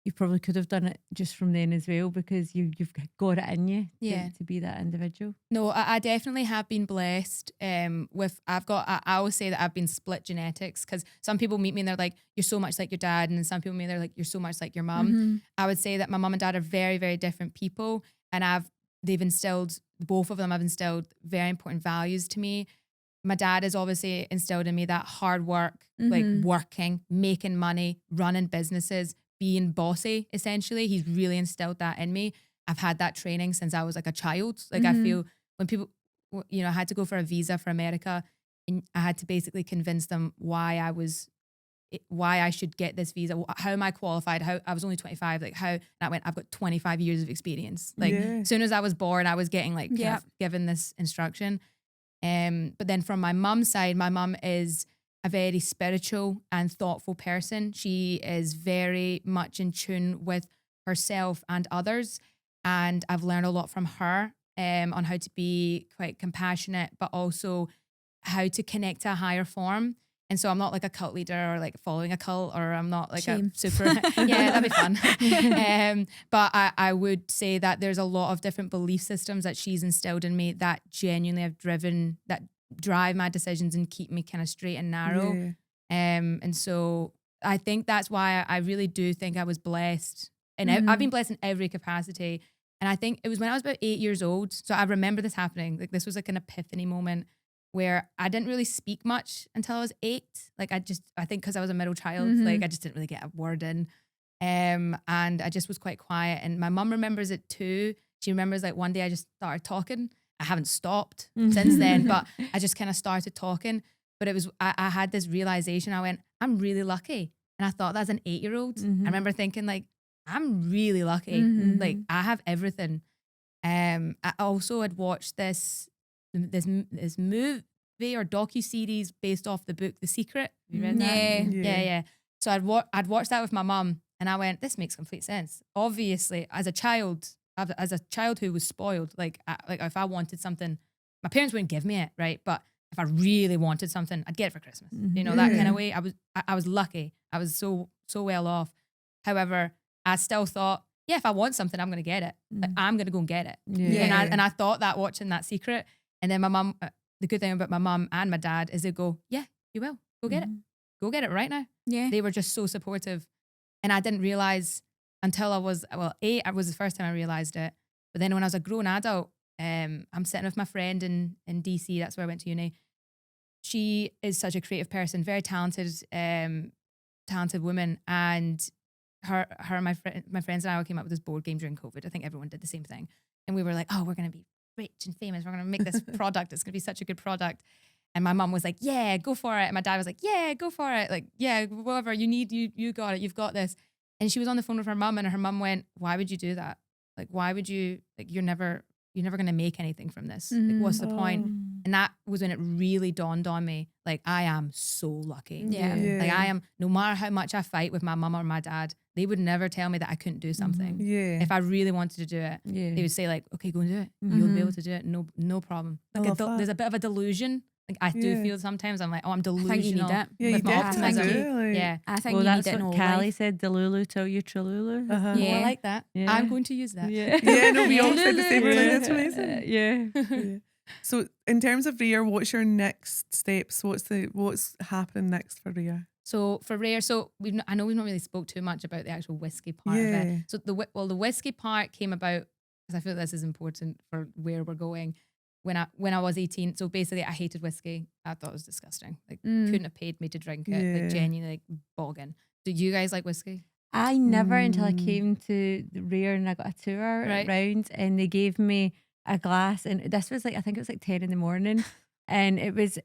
you probably could have done it just from then as well because you've got it in you to be that individual. No, I definitely have been blessed with, I always say that I've been split genetics because some people meet me and they're like, you're so much like your dad. And then some people meet me, they're like, you're so much like your mum. I would say that my mum and dad are very, very different people. And they've instilled, both of them have instilled very important values to me. My dad has obviously instilled in me that hard work, like working, making money, running businesses, being bossy, essentially. He's really instilled that in me. I've had that training since I was like a child. Like I feel when people, I had to go for a visa for America and I had to basically convince them why I should get this visa. How am I qualified? How I was only 25. Like how, and I went, I've got 25 years of experience. Like as soon as I was born, I was getting like given this instruction. But then from my mum's side, my mum is a very spiritual and thoughtful person. She is very much in tune with herself and others. And I've learned a lot from her on how to be quite compassionate, but also how to connect to a higher form. And so I'm not like a cult leader or like following a cult, or I'm not like a super, that'd be fun. But I would say that there's a lot of different belief systems that she's instilled in me that genuinely have drive my decisions and keep me kind of straight and narrow. And so I think that's why I really do think I was blessed. And I've been blessed in every capacity. And I think it was when I was about 8 years old. So I remember this happening. Like this was like an epiphany moment where I didn't really speak much until I was 8. Like I think because I was a middle child, like I just didn't really get a word in. And I just was quite quiet. And my mum remembers it too. She remembers like one day I just started talking. I haven't stopped since then, but I just kind of started talking. But it was, I had this realization. I went, I'm really lucky. And I thought that as an 8-year-old. I remember thinking like, I'm really lucky. Like I have everything. I also had watched this movie or docu-series based off the book The Secret. Have you read that? Yeah. So I'd watched that with my mum and I went, this makes complete sense. Obviously, as a child, as a child who was spoiled, like if I wanted something, my parents wouldn't give me it, right? But if I really wanted something, I'd get it for Christmas. You know, that kind Yeah. of way. I was lucky. I was so well off. However, I still thought, yeah, if I want something, I'm gonna get it. Like, I'm gonna go and get it. Yeah. And I thought that watching that Secret, and then my mum. The good thing about my mum and my dad is they go, yeah, you will go get it. Go get it right now. Yeah. They were just so supportive. And I didn't realize until I was, it was the first time I realized it. But then when I was a grown adult, I'm sitting with my friend in DC. That's where I went to uni. She is such a creative person, very talented, talented woman. And my friends and I all came up with this board game during COVID. I think everyone did the same thing. And we were like, oh, we're going to be rich and famous. We're going to make this product. It's going to be such a good product. And my mum was like, yeah, go for it. And my dad was like, yeah, go for it. Like, yeah, whatever you need, you got it. You've got this. And she was on the phone with her mum, and her mum went, why would you do that? Like, why would you, like, you're never going to make anything from this. Like, what's the point? And that was when it really dawned on me. Like, I am so lucky. Yeah. Like, I am, no matter how much I fight with my mum or my dad, they would never tell me that I couldn't do something. Yeah. If I really wanted to do it, they would say like, okay, go and do it. You'll be able to do it. No problem. I Like love that. there's a bit of a delusion. Like I do Yeah. feel sometimes I'm like, oh, I'm I delusional. think you need it. Yeah, you with my definitely optimism. do. Like, Yeah. I think Well, you need that's it in what all Callie life. said, Delulu till you Cholulu. Uh-huh. Oh, I Yeah. like that. Yeah. I'm going to use that. Yeah. Yeah, no, we all said the same Yeah. thing. That's amazing. Yeah. Yeah. So, in terms of Raer, what's your next steps? What's happening next for Raer? So for Raer, I know we've not really spoke too much about the actual whiskey part of Yeah. it. So the whiskey part came about because I feel this is important for where we're going. When I was 18, so basically I hated whiskey. I thought it was disgusting. Like couldn't have paid me to drink it. Yeah. Like genuinely like bogging. Do you guys like whiskey? I never until I Mm. came to the Raer and I got a tour Right. around and they gave me a glass and this was like I think it was like 10 in the morning and it was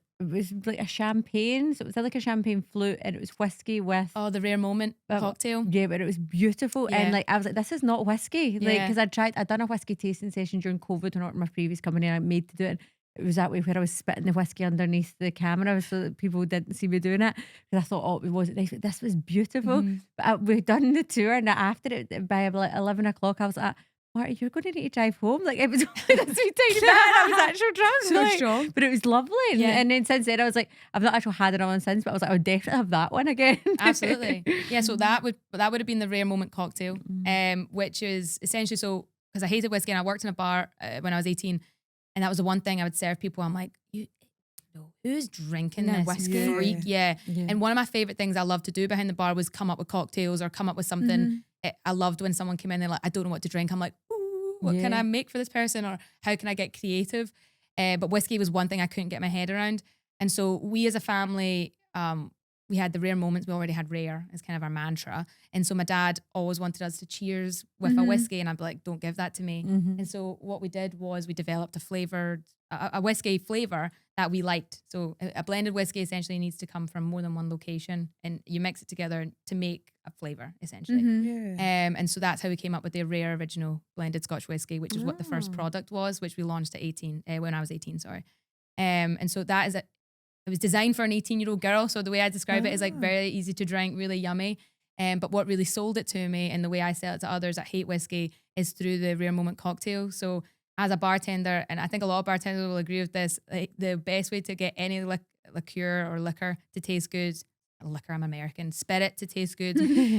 like a champagne, so it was like a champagne flute and it was whiskey with Oh, the Rare Moment cocktail. yeah, but it was beautiful Yeah. and like I was like, this is not whiskey, like Yeah. because I'd done a whiskey tasting session during COVID when I worked in my previous company and I made to do it. It was that way where I was spitting the whiskey underneath the camera so that people didn't see me doing it. Because I thought, oh, it wasn't nice, but this was beautiful. But we'd done the tour and after it, by like 11 o'clock, I was like, Marty, you're going to need to drive home. Like it was only this wee tiny bit and I was actually drunk. So like, strong. But it was lovely. Yeah. And then since then, I was like, I've not actually had another one since, but I was like, I would definitely have that one again. Absolutely. Yeah, so that would have been the Rare Moment cocktail, which is essentially because I hated whiskey and I worked in a bar when I was 18, and that was the one thing I would serve people. I'm like, who's drinking No this whiskey. Yeah. freak? Yeah. Yeah. And one of my favorite things I loved to do behind the bar was come up with cocktails or come up with something. I loved when someone came in and like, I don't know what to drink. I'm like, ooh, what can Yeah. I make for this person, or how can I get creative? But whiskey was one thing I couldn't get my head around. And so we as a family, we had the Rare Moments. We already had Rare as kind of our mantra. And so my dad always wanted us to cheers with a whiskey. And I'd be like, don't give that to me. And so what we did was we developed a whiskey flavor that we liked. So a blended whiskey essentially needs to come from more than one location and you mix it together to make a flavor essentially. Yeah. And so that's how we came up with the Rare Original Blended Scotch Whiskey, which is what the first product was, which we launched at 18, when I was 18, sorry. And so that is it was designed for an 18-year-old girl. So the way I describe it is like very easy to drink, really yummy. But what really sold it to me and the way I sell it to others that hate whiskey is through the Rare Moment cocktail. So as a bartender, and I think a lot of bartenders will agree with this, like the best way to get any liqueur or liquor to taste good, I'm American, spirit to taste good,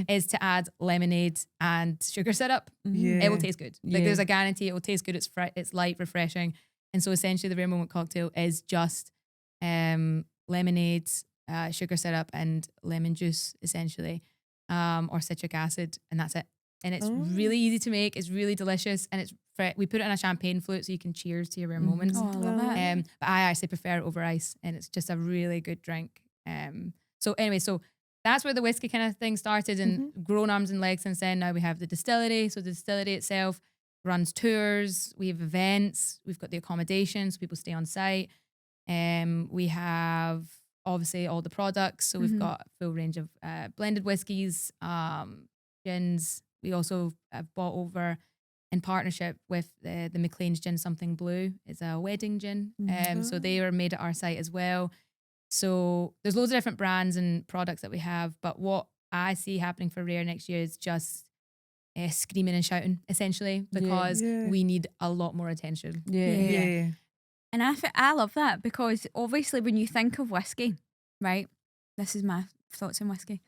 is to add lemonade and sugar syrup. Yeah. It will taste good. Like Yeah. there's a guarantee it will taste good. It's light, refreshing. And so essentially the Rare Moment cocktail is just lemonade, sugar syrup and lemon juice essentially, or citric acid, and that's it. And it's really easy to make. It's really delicious, and we put it in a champagne flute so you can cheers to your Rare Moments. Oh, I love it. But I actually prefer it over ice, and it's just a really good drink. So anyway, so that's where the whiskey kind of thing started and grown arms and legs since then. Now we have the distillery. So the distillery itself runs tours. We have events. We've got the accommodation so people stay on site. We have obviously all the products. So we've got a full range of blended whiskies, gins. We also have bought over in partnership with the McLean's Gin Something Blue. It's a wedding gin. So they are made at our site as well. So there's loads of different brands and products that we have. But what I see happening for Rare next year is just screaming and shouting, essentially, because Yeah. we need a lot more attention. Yeah. Yeah. And I love that because obviously when you think of whiskey, right? This is my thoughts on whiskey.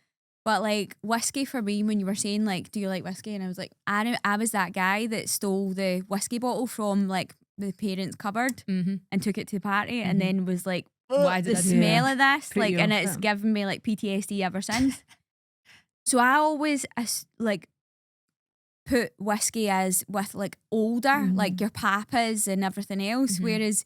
But like whiskey for me, when you were saying like, do you like whiskey? And I was like, I was that guy that stole the whiskey bottle from like the parents' cupboard Mm-hmm. and took it to the party and then was like, Why did the I do smell that? of this, Put like, you and off it's it. given me like PTSD ever since. So I always like put whiskey as with like older, like your papas and everything else, Mhm. whereas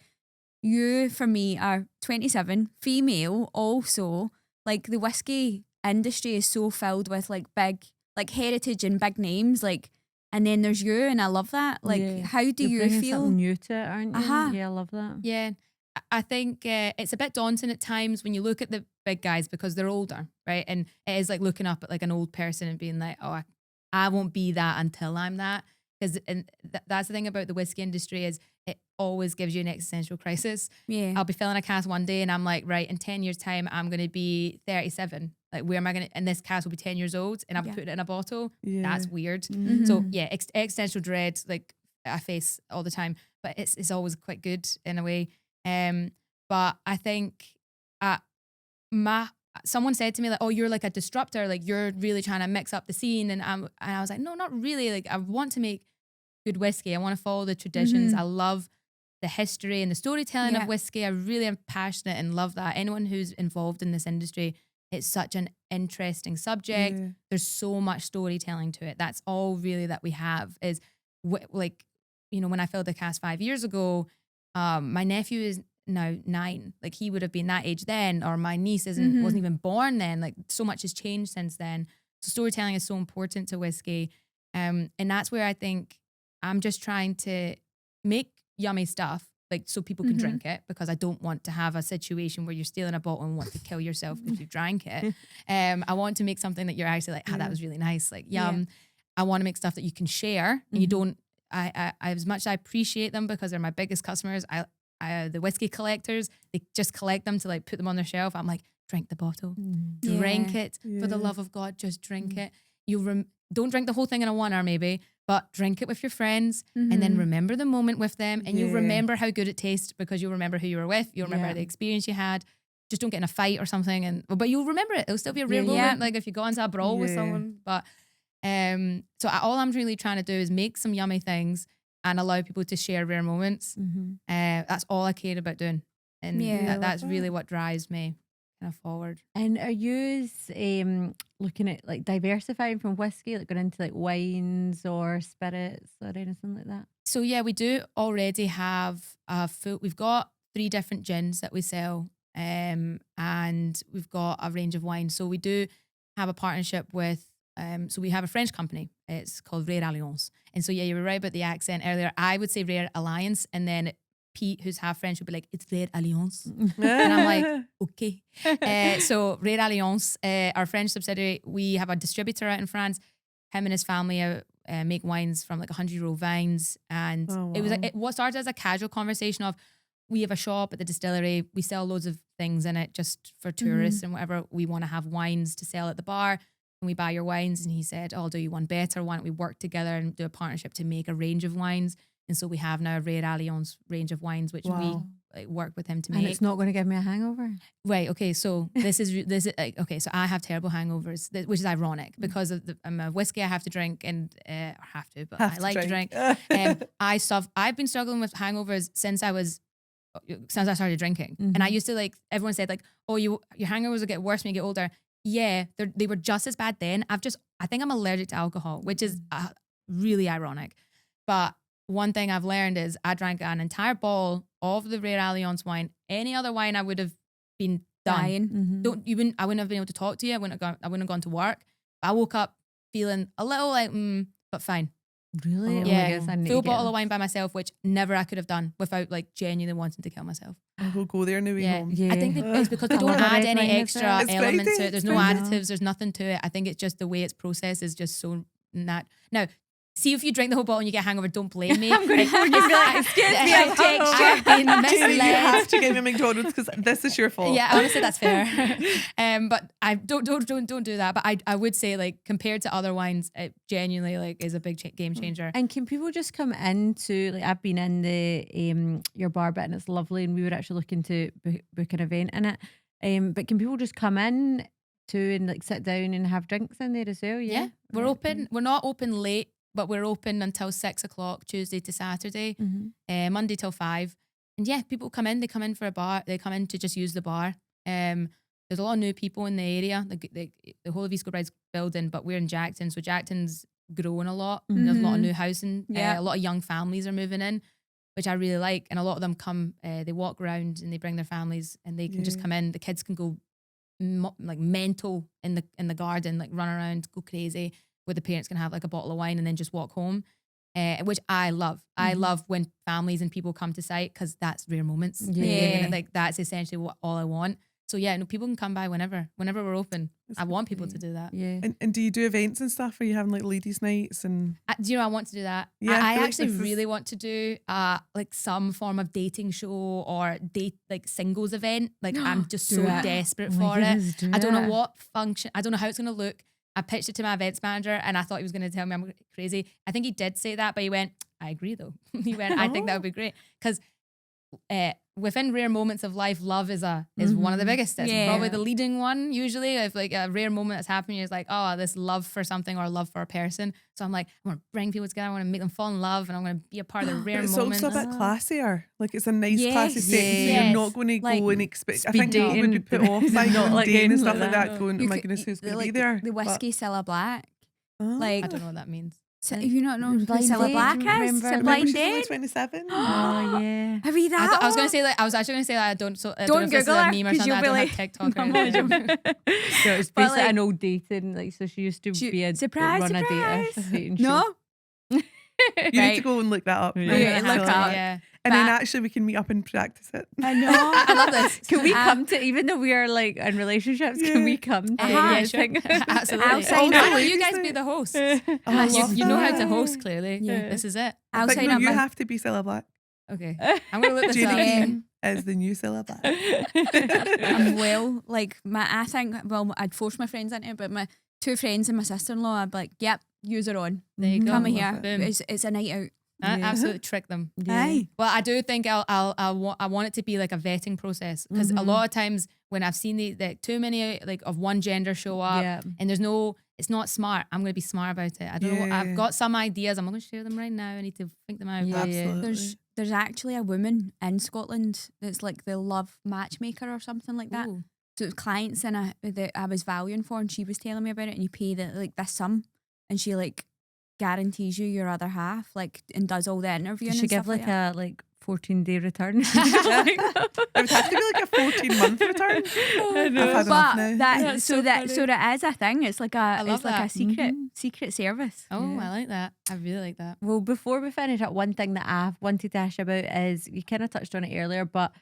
you, for me, are 27, female, also. Like the whiskey industry is so filled with like big, like heritage and big names, like, and then there's you, and I love that. Like, Yeah. how do You're you bringing feel? something new to it, aren't you? Uh-huh. Yeah, I love that. Yeah. I think it's a bit daunting at times when you look at the big guys because they're older, right? And it is like looking up at like an old person and being like, oh, I won't be that until I'm that. Because that's the thing about the whiskey industry is it always gives you an existential crisis. Yeah. I'll be filling a cask one day and I'm like, right, in 10 years' time, I'm going to be 37. Like, where am I going to, and this cask will be 10 years old and I'm Yeah. putting it in a bottle. Yeah. That's weird. Mhm. So yeah, existential dread, like I face all the time, but it's always quite good in a way. But I think someone said to me like, oh, you're like a disruptor, like you're really trying to mix up the scene. And I was like, no, not really. Like I want to make good whiskey. I want to follow the traditions. Mhm. I love the history and the storytelling Yeah. of whiskey. I really am passionate and love that. Anyone who's involved in this industry, it's such an interesting subject. Yeah. There's so much storytelling to it. That's all really that we have is like, you know, when I filled the cast 5 years ago, my nephew is now 9. Like he would have been that age then, or my niece wasn't even born then. Like so much has changed since then. So storytelling is so important to whiskey. And that's where I think I'm just trying to make yummy stuff like so people can drink it, because I don't want to have a situation where you're stealing a bottle and want to kill yourself because you drank it. I want to make something that you're actually like, that was really nice, like yum. I want to make stuff that you can share and you don't. I as much as I appreciate them because they're my biggest customers. The whiskey collectors, they just collect them to like put them on their shelf. I'm like, drink the bottle, drink it for the Yeah. love of God, just drink it. You don't drink the whole thing in a 1 hour maybe, but drink it with your friends and then remember the moment with them, and you Yeah. remember how good it tastes because you'll remember who you were with, you'll remember Yeah. the experience you had. Just don't get in a fight or something, but you'll remember it. It'll still be a real Yeah. moment, Yeah. like if you go into a brawl with Yeah. someone. But all I'm really trying to do is make some yummy things and allow people to share rare moments. That's all I care about doing, and Yeah. that's Love really that. what drives me kind of forward. And are you looking at like diversifying from whiskey, like going into like wines or spirits or anything like that? So yeah, we do already have we've got 3 different gins that we sell, and we've got a range of wines. So we do have a partnership with, so we have a French company. It's called Raer Alliance. And so yeah, you were right about the accent earlier. I would say Raer Alliance, and then Pete, who's half French, would be like, it's Raer Alliance. And I'm like, okay. So Raer Alliance, our French subsidiary, we have a distributor out in France. Him and his family make wines from like 100-year-old vines. And Oh, it was wow. what started as a casual conversation of, we have a shop at the distillery. We sell loads of things in it just for tourists and whatever. We want to have wines to sell at the bar. And we buy your wines. And he said, oh, I'll do you one better. Why don't we work together and do a partnership to make a range of wines? And so we have now a Raer Alliance range of wines, which Wow. we work with him to And make. it's not going to give me a hangover. Right. Okay. So this is like, okay. So I have terrible hangovers, which is ironic because of I'm a whiskey I have to drink and or have to, but Have I to like to drink. drink. I've been struggling with hangovers since I started drinking, and I used to like everyone said like, oh, your hangovers will get worse when you get older. Yeah, they were just as bad then. I think I'm allergic to alcohol, which is really ironic. But one thing I've learned is I drank an entire bottle of the Raer Alliance wine. Any other wine, I would have been done. dying. I wouldn't have been able to talk to you. I wouldn't have gone to work. I woke up feeling a little like, but fine. Really? Oh, Oh my Yeah, goodness, I need full to get bottle of this. wine by myself, which never I could have done without like genuinely wanting to kill myself. We'll go there now. Yeah. Home. Yeah. I think it's because they I don't love a add red any wine as extra well. It's elements Friday, to it. There's it's no Friday. additives. There's nothing to it. I think it's just the way it's processed is just so Now, see if you drink the whole bottle and you get a hangover, don't blame me. I'm going to phone you and be like, excuse me, I'm texture being Jaynie, you misled. have to get me McDonald's because this is your fault. Yeah, honestly, that's fair. But I don't do that. But I would say, like, compared to other wines, it genuinely like is a big game changer. And can people just come into, like, I've been in the your bar bit and it's lovely, and we were actually looking to book an event in it. But can people just come in to and like sit down and have drinks in there as well? Yeah, we're Right, open. We're not open late, but we're open until 6 o'clock Tuesday to Saturday, Monday till 5. And yeah, people come in. They come in for a bar. They come in to just use the bar. There's a lot of new people in the area. The whole of East Kilbride's building, but we're in Jackton, so Jackton's growing a lot. There's a lot of new housing. A lot of young families are moving in, which I really like. And a lot of them come. They walk around and they bring their families, and they can just come in. The kids can go like mental in the garden, like run around, go crazy, where the parents can have like a bottle of wine and then just walk home, which I love. I love when families and people come to site, because that's rare moments. And like that's essentially all I want. So yeah, no, people can come by whenever we're open. I want people to do that. Yeah. And do you do events and stuff? Are you having like ladies' nights and? Do you know I want to do that? Yeah, I I feel like actually this is- really want to do like some form of dating show or like singles event. Like I'm just so Do it. desperate Oh my for goodness, it. do I don't know it. what function. I don't know how it's going to look. I pitched it to my events manager and I thought he was going to tell me I'm crazy. I think he did say that, but he went, I agree though. He went, I think that would be great. Because within rare moments of life, love is one of the biggest. It's probably the leading one usually. If like a rare moment that's happening, is like, oh, this love for something or love for a person. So I'm like, I want to bring people together. I want to make them fall in love, and I'm going to be a part of the rare But it's moments. also a bit classier. Like it's a nice Yes, classy setting. So yes. you're not going to Like, go and expect. I speed think people would be dating. put off by Not going like dating and games stuff like like that. that. Going, oh You my could- goodness, who's going to be like there? the whiskey Cella Black. Like, I don't know what that means. So, you not know who Blind Cella Date, Black is? remember? Is it remember Blind she's only Date? 27. Oh yeah. Have you that? I was going to say that. I was actually going to say that I don't. So I Don't know if this is Google a her, meme or 'cause something. you'll I be don't like, have TikTok or no, anything. No, it's But, basically like- an old dating, like, so she used to She- be a surprise, run a surprise. dating show. No? You need to Right. go and look that up. Yeah. I'm Yeah, gonna look tell you up. that. Yeah. And then But- actually we can meet up and practice it. I know. I love this. Can we Uh, come to, even though we are like in relationships, Yeah. can we come to Uh-huh. Yeah, sure. Absolutely. I'll sign Why up. don't you guys be the hosts? Oh, I love You know how to that. host, clearly. Yeah. This is it. I'll But sign no, up you my have to be Cilla Black. Okay. I'm going to look this Jaynie up. Kean is the new Cilla Black. I'm well, like I think, well, I'd force my friends into it, but my two friends and my sister-in-law, I'd be like, yep, use her on. There you go. Come love here. it. Boom. It's a night out. Yeah. Absolutely trick them. Aye. Well, I do think I want it to be like a vetting process, because a lot of times when I've seen the too many like of one gender show up Yeah. and it's not smart. I'm going to be smart about it. I don't know. Yeah. I've got some ideas. I'm not going to share them right now. I need to think them out. Yeah. Absolutely. There's actually a woman in Scotland that's like the love matchmaker or something like that. Ooh. So it's clients that I was valuing for, and she was telling me about it. And you pay like this sum, and she like guarantees you your other half, like, and does all the interviewing. Does she and give stuff like that. a 14-day return? It would have to be like a 14-month return. I've had enough But now. That's so that is a thing. It's like love it's like that. a secret service. Oh, I like that. I really like that. Well, before we finish up, one thing that I wanted to ask you about is, you kind of touched on it earlier, but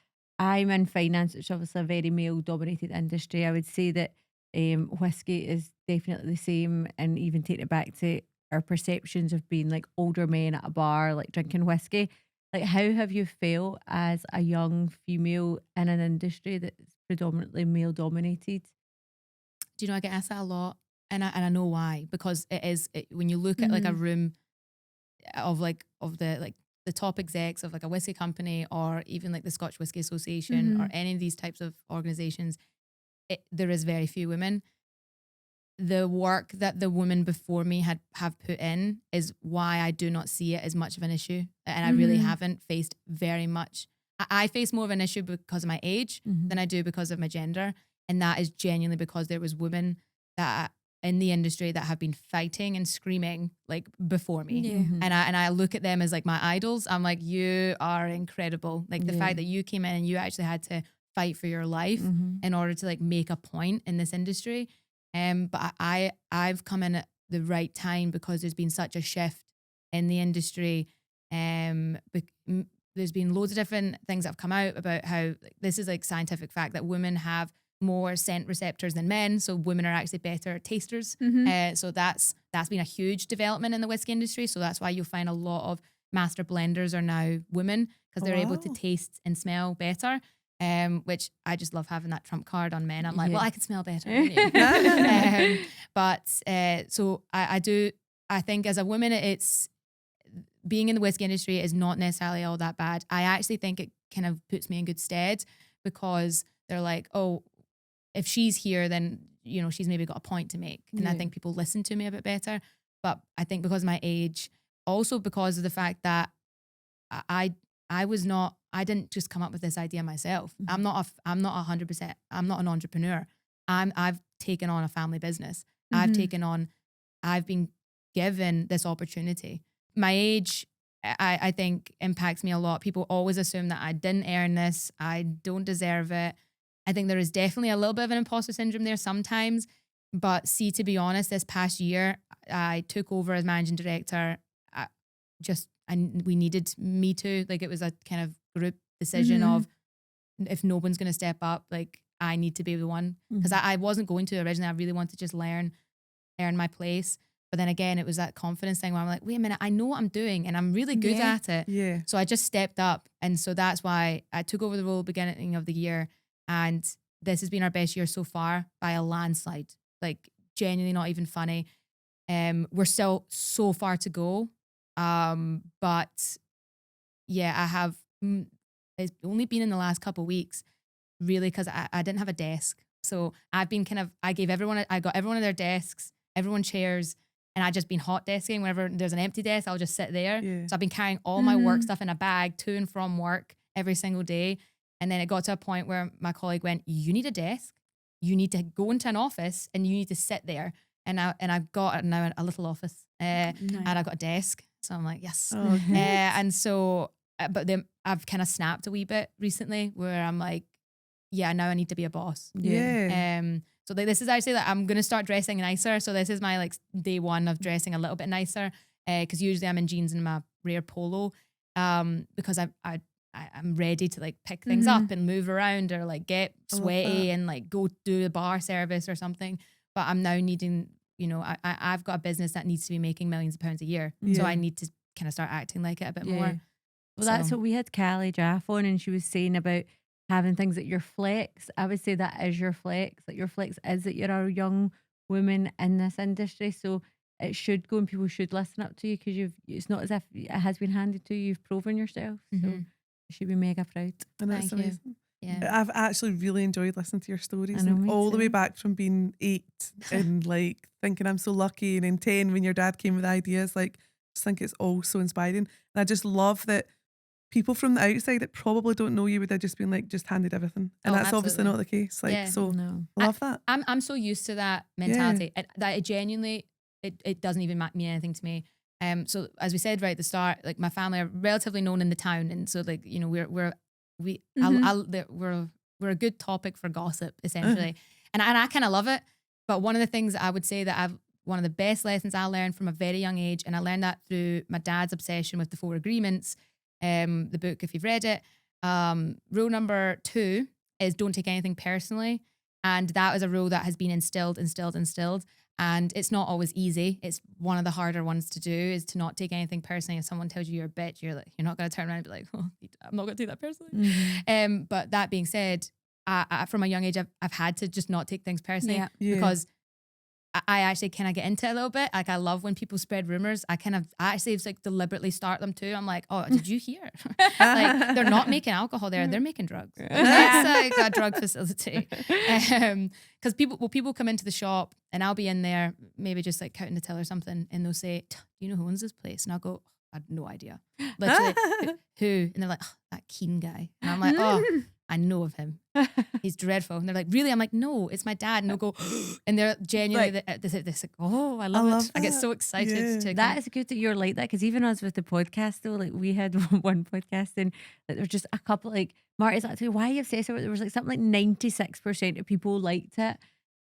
I'm in finance, which is obviously a very male-dominated industry. I would say that whiskey is definitely the same, and even take it back to our perceptions of being like older men at a bar, like drinking whiskey. Like, how have you felt as a young female in an industry that's predominantly male-dominated? Do you know, I get asked that a lot, and I know why, because when you look at like a room of the top execs of like a whiskey company, or even like the Scotch Whisky Association, or any of these types of organizations, there is very few women. The work that the women before me have put in is why I do not see it as much of an issue, and I really haven't faced very much. I face more of an issue because of my age than I do because of my gender, and that is genuinely because there was women that in the industry that have been fighting and screaming like before me, Yeah. and I look at them as like my idols. I'm like, you are incredible. Like the fact that you came in and you actually had to fight for your life in order to like make a point in this industry. But I've come in at the right time because there's been such a shift in the industry. There's been loads of different things that have come out about how this is like scientific fact that women have more scent receptors than men, so women are actually better tasters. So that's been a huge development in the whiskey industry. So that's why you'll find a lot of master blenders are now women, because they're able to wow. taste and smell better. Which I just love having that trump card on men. I'm like, Yeah. well, I can smell better than you. So I think as a woman, it's being in the whiskey industry is not necessarily all that bad. I actually think it kind of puts me in good stead, because they're like, oh, if she's here, then, you know, she's maybe got a point to make. And I think people listen to me a bit better. But I think because of my age, also because of the fact that I didn't just come up with this idea myself. I'm not 100%. I'm not an entrepreneur. I've taken on a family business. I've been given this opportunity. My age, I think, impacts me a lot. People always assume that I didn't earn this. I don't deserve it. I think there is definitely a little bit of an imposter syndrome there sometimes. But see, to be honest, this past year, I took over as managing director. We needed me to. Like, it was a kind of group decision of, if no one's going to step up, like, I need to be the one. Because I wasn't going to originally. I really wanted to just earn my place. But then again, it was that confidence thing where I'm like, wait a minute, I know what I'm doing and I'm really good at it. Yeah. So I just stepped up. And so that's why I took over the role beginning of the year. And this has been our best year so far by a landslide. Like, genuinely not even funny. We're still so far to go. But yeah, I have, it's only been in the last couple of weeks, really, because I didn't have a desk. So I've been I got everyone at their desks, everyone chairs, and I've just been hot desking. Whenever there's an empty desk, I'll just sit there. Yeah. So I've been carrying all my work stuff in a bag to and from work every single day. And then it got to a point where my colleague went, you need a desk. You need to go into an office and you need to sit there. And I've got now a little office and I've got a desk. So I'm like, yes. And so, but then I've kind of snapped a wee bit recently where I'm like, yeah, now I need to be a boss. Yeah. So like, this is actually like, I'm going to start dressing nicer. So this is my like day one of dressing a little bit nicer. Cause usually I'm in jeans and my Raer polo. Because I'm ready to like pick things up and move around or like get sweaty and like go do a bar service or something. But I'm now needing, you know, I've got a business that needs to be making millions of pounds a year. So I need to kind of start acting like it a bit more. Well, that's what we had Callie Jaff on, and she was saying about having things at your flex. I would say that is your flex. Like, your flex is that you're a young woman in this industry. So it should go and people should listen up to you, because it's not as if it has been handed to you. You've proven yourself. So you should be mega proud. And that's Thank you. amazing. Yeah. I've actually really enjoyed listening to your stories, I know, and me all the way too. back from being 8 and like thinking I'm so lucky, and then 10 when your dad came with ideas. Like, I just think it's all so inspiring. And I just love that people from the outside that probably don't know you would have just been like, just handed everything. And Oh, that's obviously absolutely. not the case. Like, Yeah. so No. love that. I'm so used to that mentality that it genuinely, it doesn't even mean anything to me. So as we said right at the start, like, my family are relatively known in the town, and so like, you know, we're a good topic for gossip essentially, and I kind of love it. But one of the things I would say that one of the best lessons I learned from a very young age, and I learned that through my dad's obsession with the 4 agreements, the book, if you've read it. Rule number 2 is don't take anything personally. And that is a rule that has been instilled. And it's not always easy. It's one of the harder ones to do, is to not take anything personally. If someone tells you you're a bitch, you're not going to turn around and be like, oh, I'm not going to take that personally. But that being said, I from a young age, I've had to just not take things personally because I actually kind of get into it a little bit. Like, I love when people spread rumors. I actually like deliberately start them too. I'm like, oh, did you hear? Like, they're not making alcohol there. They're making drugs. It's like a drug facility. Because people come into the shop and I'll be in there, maybe just like counting the till or something. And they'll say, do you know who owns this place? And I'll go, I had no idea. Literally, who? And they're like, oh, that Kean guy. And I'm like, oh, I know of him. He's dreadful. And they're like, really? I'm like, no, it's my dad. And they'll go, and they're genuinely, they're like, oh, I love it. I get so excited. To that is good that you're like that, because even us with the podcast though, like, we had one podcast and like, there was just a couple, like, Marty's actually, why are you obsessed with it? There was like something like 96% of people liked it.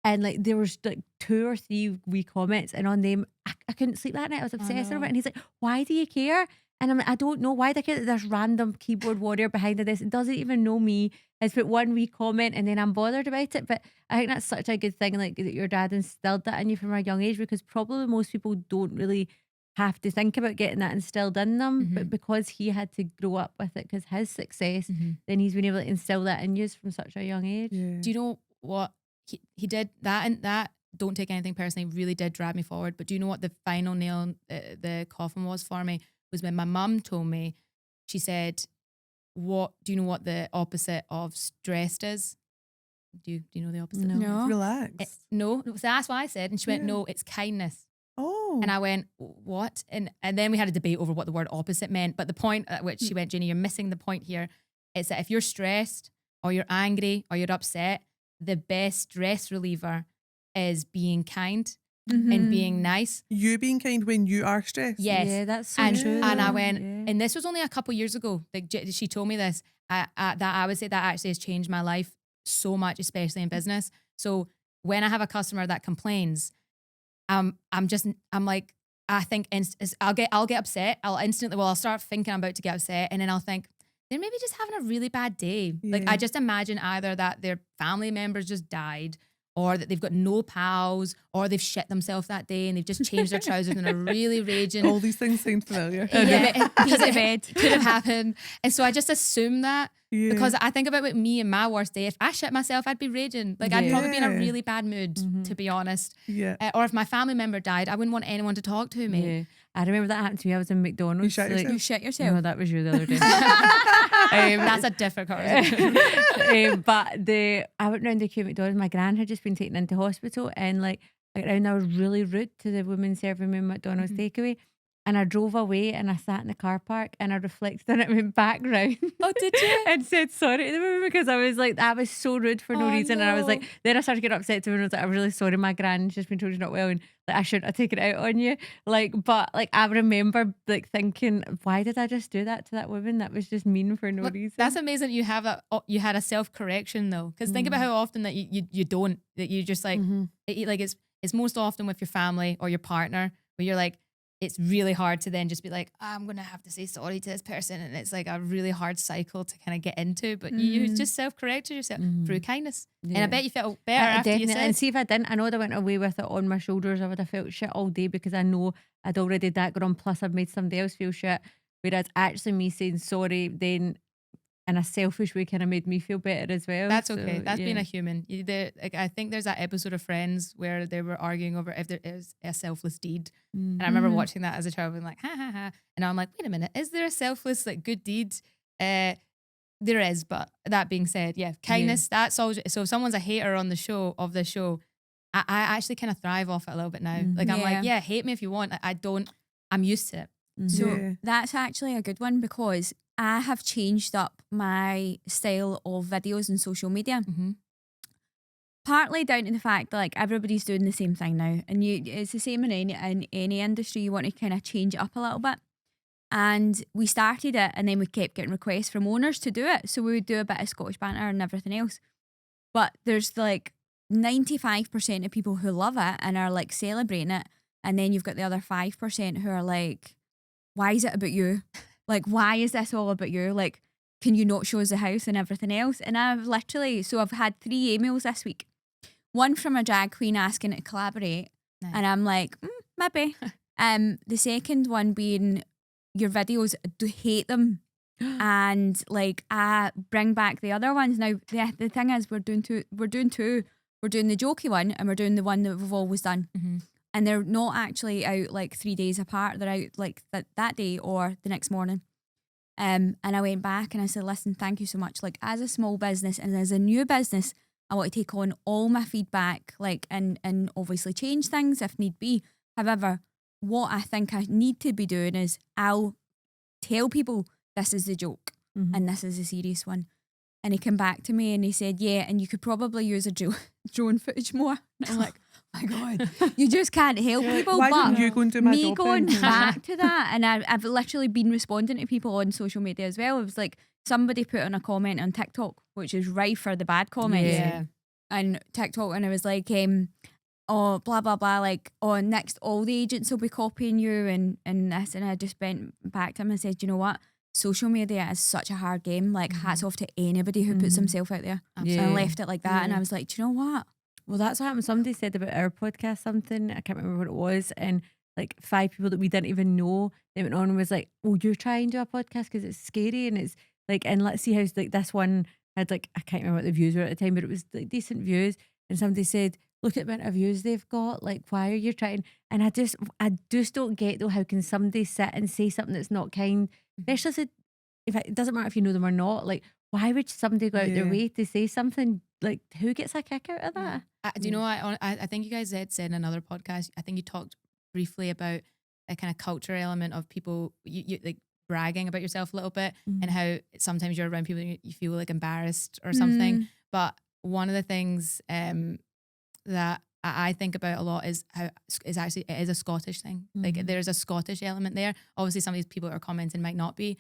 And like, there was like 2 or 3 wee comments, and on them, I couldn't sleep that night. I was obsessed with it. And he's like, why do you care? And I don't know why this random keyboard warrior behind the desk. It doesn't even know me. Has put one wee comment and then I'm bothered about it. But I think that's such a good thing, like that your dad instilled that in you from a young age, because probably most people don't really have to think about getting that instilled in them. But because he had to grow up with it because his success, then he's been able to instill that in you from such a young age. Yeah. Do you know what he did? That and that, don't take anything personally, really did drive me forward. But do you know what the final nail in the coffin was for me? Was when my mum told me, she said, do you know what the opposite of stressed is? Do you know the opposite? No. Relax. No, so that's what I said. And she went, Yeah. no, it's kindness. Oh. And I went, what? And then we had a debate over what the word opposite meant. But the point at which she went, Jaynie, you're missing the point here. It's that if you're stressed or you're angry or you're upset, the best stress reliever is being kind and being nice. You being kind when you are stressed. Yes. Yeah, that's so And, true. and I went, Yeah. and this was only a couple years ago. Like she told me this. That I would say that actually has changed my life so much, especially in business. So when I have a customer that complains, I'm like, I think I'll get upset. I'll start thinking I'm about to get upset, and then I'll think they're maybe just having a really bad day. Like Yeah. I just imagine either that their family members just died, or that they've got no pals, or they've shit themselves that day and they've just changed their trousers and are really raging. All these things seem familiar. Yeah, because it could have happened. And so I just assume that Yeah. because I think about me and my worst day. If I shit myself, I'd be raging. Like I'd probably be in a Yeah. really bad mood, to be honest. Yeah. Or if my family member died, I wouldn't want anyone to talk to me. Yeah. I remember that happened to me. I was in McDonald's. You shut like, yourself? You shit yourself. No, that was you the other day. That's a different conversation. But I went round the queue at McDonald's. My gran had just been taken into hospital, and like around, I was really rude to the woman serving me McDonald's takeaway. And I drove away and I sat in the car park and I reflected on it and went back round. Oh, did you? And said sorry to the woman because I was like, that was so rude for no Oh, reason. And I was no. like, then I started getting upset to her and I was like, I'm really sorry, my gran's just been told she's not well and like I shouldn't have taken it out on you. But I remember like thinking, why did I just do that to that woman? That was just mean for no But reason. that's amazing that you have that. You had a self-correction though, because think about how often that you don't, that you just like, it's most often with your family or your partner where you're like, it's really hard to then just be like, I'm going to have to say sorry to this person. And it's like a really hard cycle to kind of get into. But you just self-corrected yourself through kindness. And I bet you felt better after you Definitely. said. And see if I didn't, I know I went away with it on my shoulders, I would have felt shit all day because I know I'd already did that going, plus I've made somebody else feel shit. Whereas actually me saying sorry then in a selfish way kind of made me feel better as well. That's So, okay. That's being yeah. a human. I think there's that episode of Friends where they were arguing over if there is a selfless deed. And I remember watching that as a child being like, ha ha ha. And I'm like, wait a minute, is there a selfless like good deed? There is, but that being said, yeah, kindness, that's all. So if someone's a hater on the show, I actually kind of thrive off it a little bit now. Like I'm like, yeah, hate me if you want. I'm used to it. So Yeah. that's actually a good one because I have changed up my style of videos and social media. Partly down to the fact that like everybody's doing the same thing now, and it's the same in any industry. You want to kind of change it up a little bit. And we started it, and then we kept getting requests from owners to do it. So we would do a bit of Scottish banter and everything else. But there's like 95% of people who love it and are like celebrating it, and then you've got the other 5% who are like, why is it about you? Like, why is this all about you? Like, can you not show us the house and everything else? And I've had 3 emails this week. One from a drag queen asking to collaborate. Nice. And I'm like, maybe. The second one being, your videos, do hate them. And like, I bring back the other ones. Now, the thing is, we're doing two. We're doing the jokey one and we're doing the one that we've always done. And they're not actually out like 3 days apart. They're out like that day or the next morning. And I went back and I said, listen, thank you so much. Like as a small business and as a new business, I want to take on all my feedback, like and obviously change things if need be. However, what I think I need to be doing is I'll tell people this is the joke and this is the serious one. And he came back to me and he said, yeah, and you could probably use a drone footage more. And I'm like, oh my God, you just can't help people. Why but don't you go and do my me job going then? back to that, and I've literally been responding to people on social media as well. It was like somebody put on a comment on TikTok, which is rife for the bad comments. Yeah. And TikTok, and I was like, oh, blah, blah, blah, like, oh, next all the agents will be copying you and this. And I just went back to him and said, you know what? Social media is such a hard game. Like, hats off to anybody who puts himself out there. Yeah. And left it like that. And I was like, do you know what? Well, that's what happened. Somebody said about our podcast something. I can't remember what it was. And like 5 people that we didn't even know, they went on and was like, oh, you're trying to do a podcast because it's scary. And it's like, and let's see how like this one had like, I can't remember what the views were at the time, but it was like decent views. And somebody said, look at the amount of views they've got. Like, why are you trying? And I just don't get though, how can somebody sit and say something that's not kind, especially if it doesn't matter if you know them or not. Like, why would somebody go out their way to say something? Like, who gets a kick out of that? Do you know, I think you guys had said in another podcast, I think you talked briefly about a kind of culture element of people, you like bragging about yourself a little bit and how sometimes you're around people and you feel like embarrassed or something. But one of the things that I think about a lot is how is actually, it is a Scottish thing. Like there's a Scottish element there. Obviously some of these people that are commenting might not be.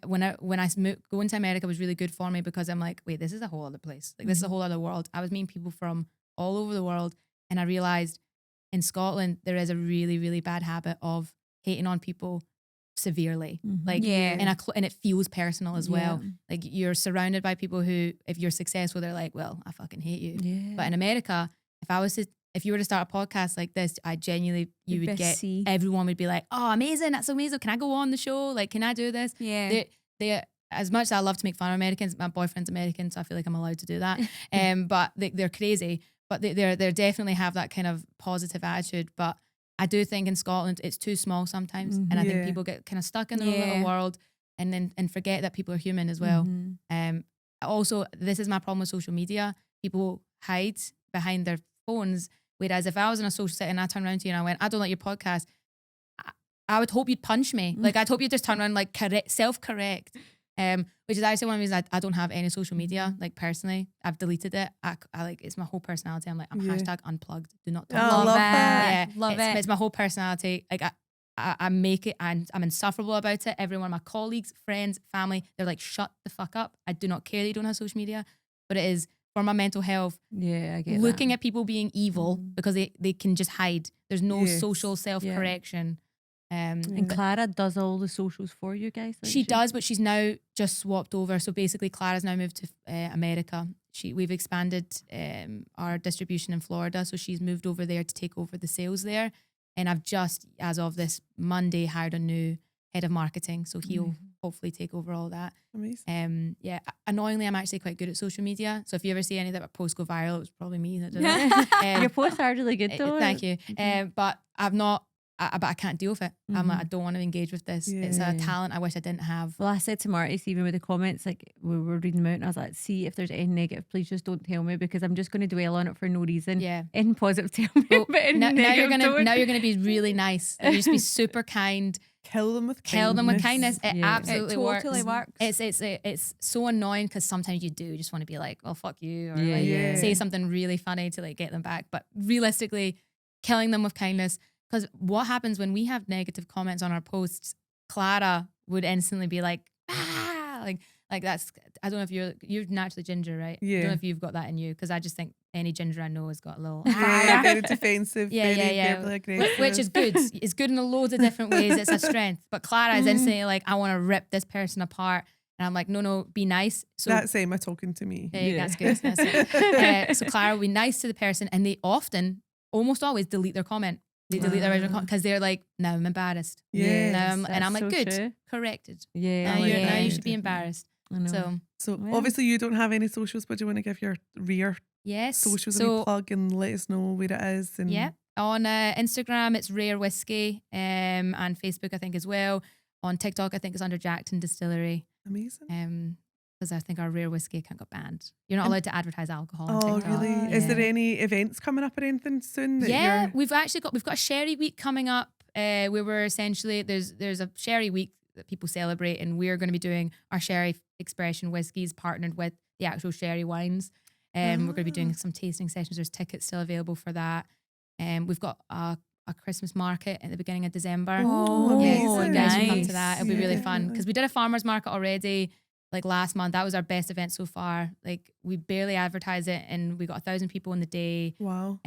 When I going to America was really good for me because I'm like, wait, this is a whole other place. Like this is a whole other world. I was meeting people from all over the world, and I realized in Scotland there is a really, really bad habit of hating on people severely. Like, and it feels personal as well. Like you're surrounded by people who, if you're successful, they're like, well, I fucking hate you. But in America, if you were to start a podcast like this, I genuinely, you would get, everyone would be like, oh, amazing, that's amazing. Can I go on the show? Like, can I do this? Yeah. They as much as I love to make fun of Americans, my boyfriend's American, so I feel like I'm allowed to do that. But they're crazy. But they definitely have that kind of positive attitude. But I do think in Scotland, it's too small sometimes. And I think people get kind of stuck in their own little world and forget that people are human as well. Also, this is my problem with social media. People hide behind their phones. Whereas if I was in a social setting and I turned around to you and I went, I don't like your podcast, I would hope you'd punch me. Like I'd hope you'd just turn around and like self-correct. Which is actually one of the reasons I don't have any social media. Like personally, I've deleted it. I like, it's my whole personality. I'm like, I'm hashtag unplugged. Do not talk. Love it. Yeah, Love it. It's my whole personality. Like I make it, and I'm insufferable about it. Every one of my colleagues, friends, family, they're like, shut the fuck up. I do not care that you don't have social media, but it is for my mental health. Yeah, I get looking at people being evil because they can just hide. There's no social self-correction. And Clara does all the socials for you guys. She does, but she's now just swapped over. So basically, Clara's now moved to America. We've expanded our distribution in Florida, so she's moved over there to take over the sales there. And I've just, as of this Monday, hired a new head of marketing, so he'll hopefully take over all that. Amazing. Yeah, annoyingly, I'm actually quite good at social media. So if you ever see any of that post go viral, it was probably me that did it. Your posts are really good though. Thank you. But I've not. But I can't deal with it. I'm like, I don't want to engage with this. It's a talent I wish I didn't have. Well, I said to Marty, even with the comments, like we were reading them out, and I was like, see if there's any negative, please just don't tell me, because I'm just going to dwell on it for no reason. Yeah. In positive, tell me. Well, but in now you're negative, gonna be really nice. You just be super kind. Kill them with kindness. It Yeah. absolutely It totally works. It's so annoying because sometimes you just want to be like, well, fuck you, or Yeah. say something really funny to like get them back. But realistically, killing them with kindness. Because what happens when we have negative comments on our posts, Clara would instantly be like, like that's, I don't know if you're naturally ginger, right? I don't know if you've got that in you, because I just think any ginger I know has got a little very defensive, yeah. verbally aggressive. Which is good. It's good in a loads of different ways. It's a strength. But Clara is instantly like, I want to rip this person apart. And I'm like, no, be nice. So that's Emma talking to me. That's good. That's it. So Clara will be nice to the person, and they often, almost always, delete their comment. They delete their original comment because they're like, now I'm embarrassed. Yes, and I'm like, so good, true. corrected. Yeah. Now you should be embarrassed. I know. So So obviously you don't have any socials, but do you want to give your Raer yes, socials a so wee plug and let us know where it is? And yeah, on Instagram it's Raer Whisky, and Facebook I think as well. On TikTok I think it's under Jackton Distillery. Amazing. Because I think our Raer Whisky account got banned. You're not allowed to advertise alcohol on Oh, TikTok. really? Is there any events coming up or anything soon? That Yeah, you're... we've got a sherry week coming up. We were essentially there's a sherry week that people celebrate, and we're going to be doing our sherry expression whiskies partnered with the actual sherry wines. We're going to be doing some tasting sessions. There's tickets still available for that. We've got a Christmas market at the beginning of December. Oh, yeah, amazing. so you guys should come Nice. to that. It'll be really fun Definitely. because we did a farmers market already. Like last month, that was our best event so far. Like we barely advertise it, and we got 1,000 people in the day. Wow.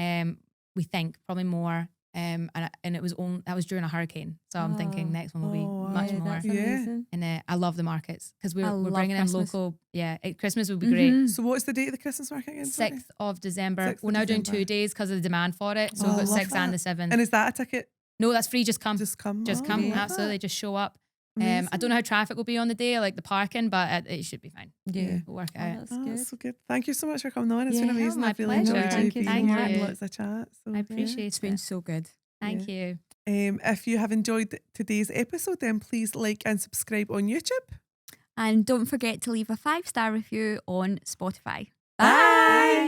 we think probably more. And it was that was during a hurricane, so I'm thinking next one will be Oh, much wow. more. That's Yeah. amazing. And I love the markets because I we're love bringing in Christmas. local. Yeah, Christmas would be great. So what's the date of the Christmas market again? Sorry? 6th of December. 6th We're of now doing December. 2 days because of the demand for it. So Oh, I we've got love 6th and the that. 7th. And is that a ticket? No, that's free. Just come. Just come. Just Oh, come. I love Absolutely. that. Just show up. Amazing. I don't know how traffic will be on the day, like the parking, but it should be fine. Yeah. We'll work it Oh, out. that's Oh, good. that's so good. Thank you so much for coming on. It's been Yeah, amazing. my I've really enjoyed pleasure. Thank you being so here and much. lots of chat. So, I yeah. appreciate It's been it. so good. Thank you. If you have enjoyed today's episode, then please like and subscribe on YouTube. And don't forget to leave a 5-star review on Spotify. Bye.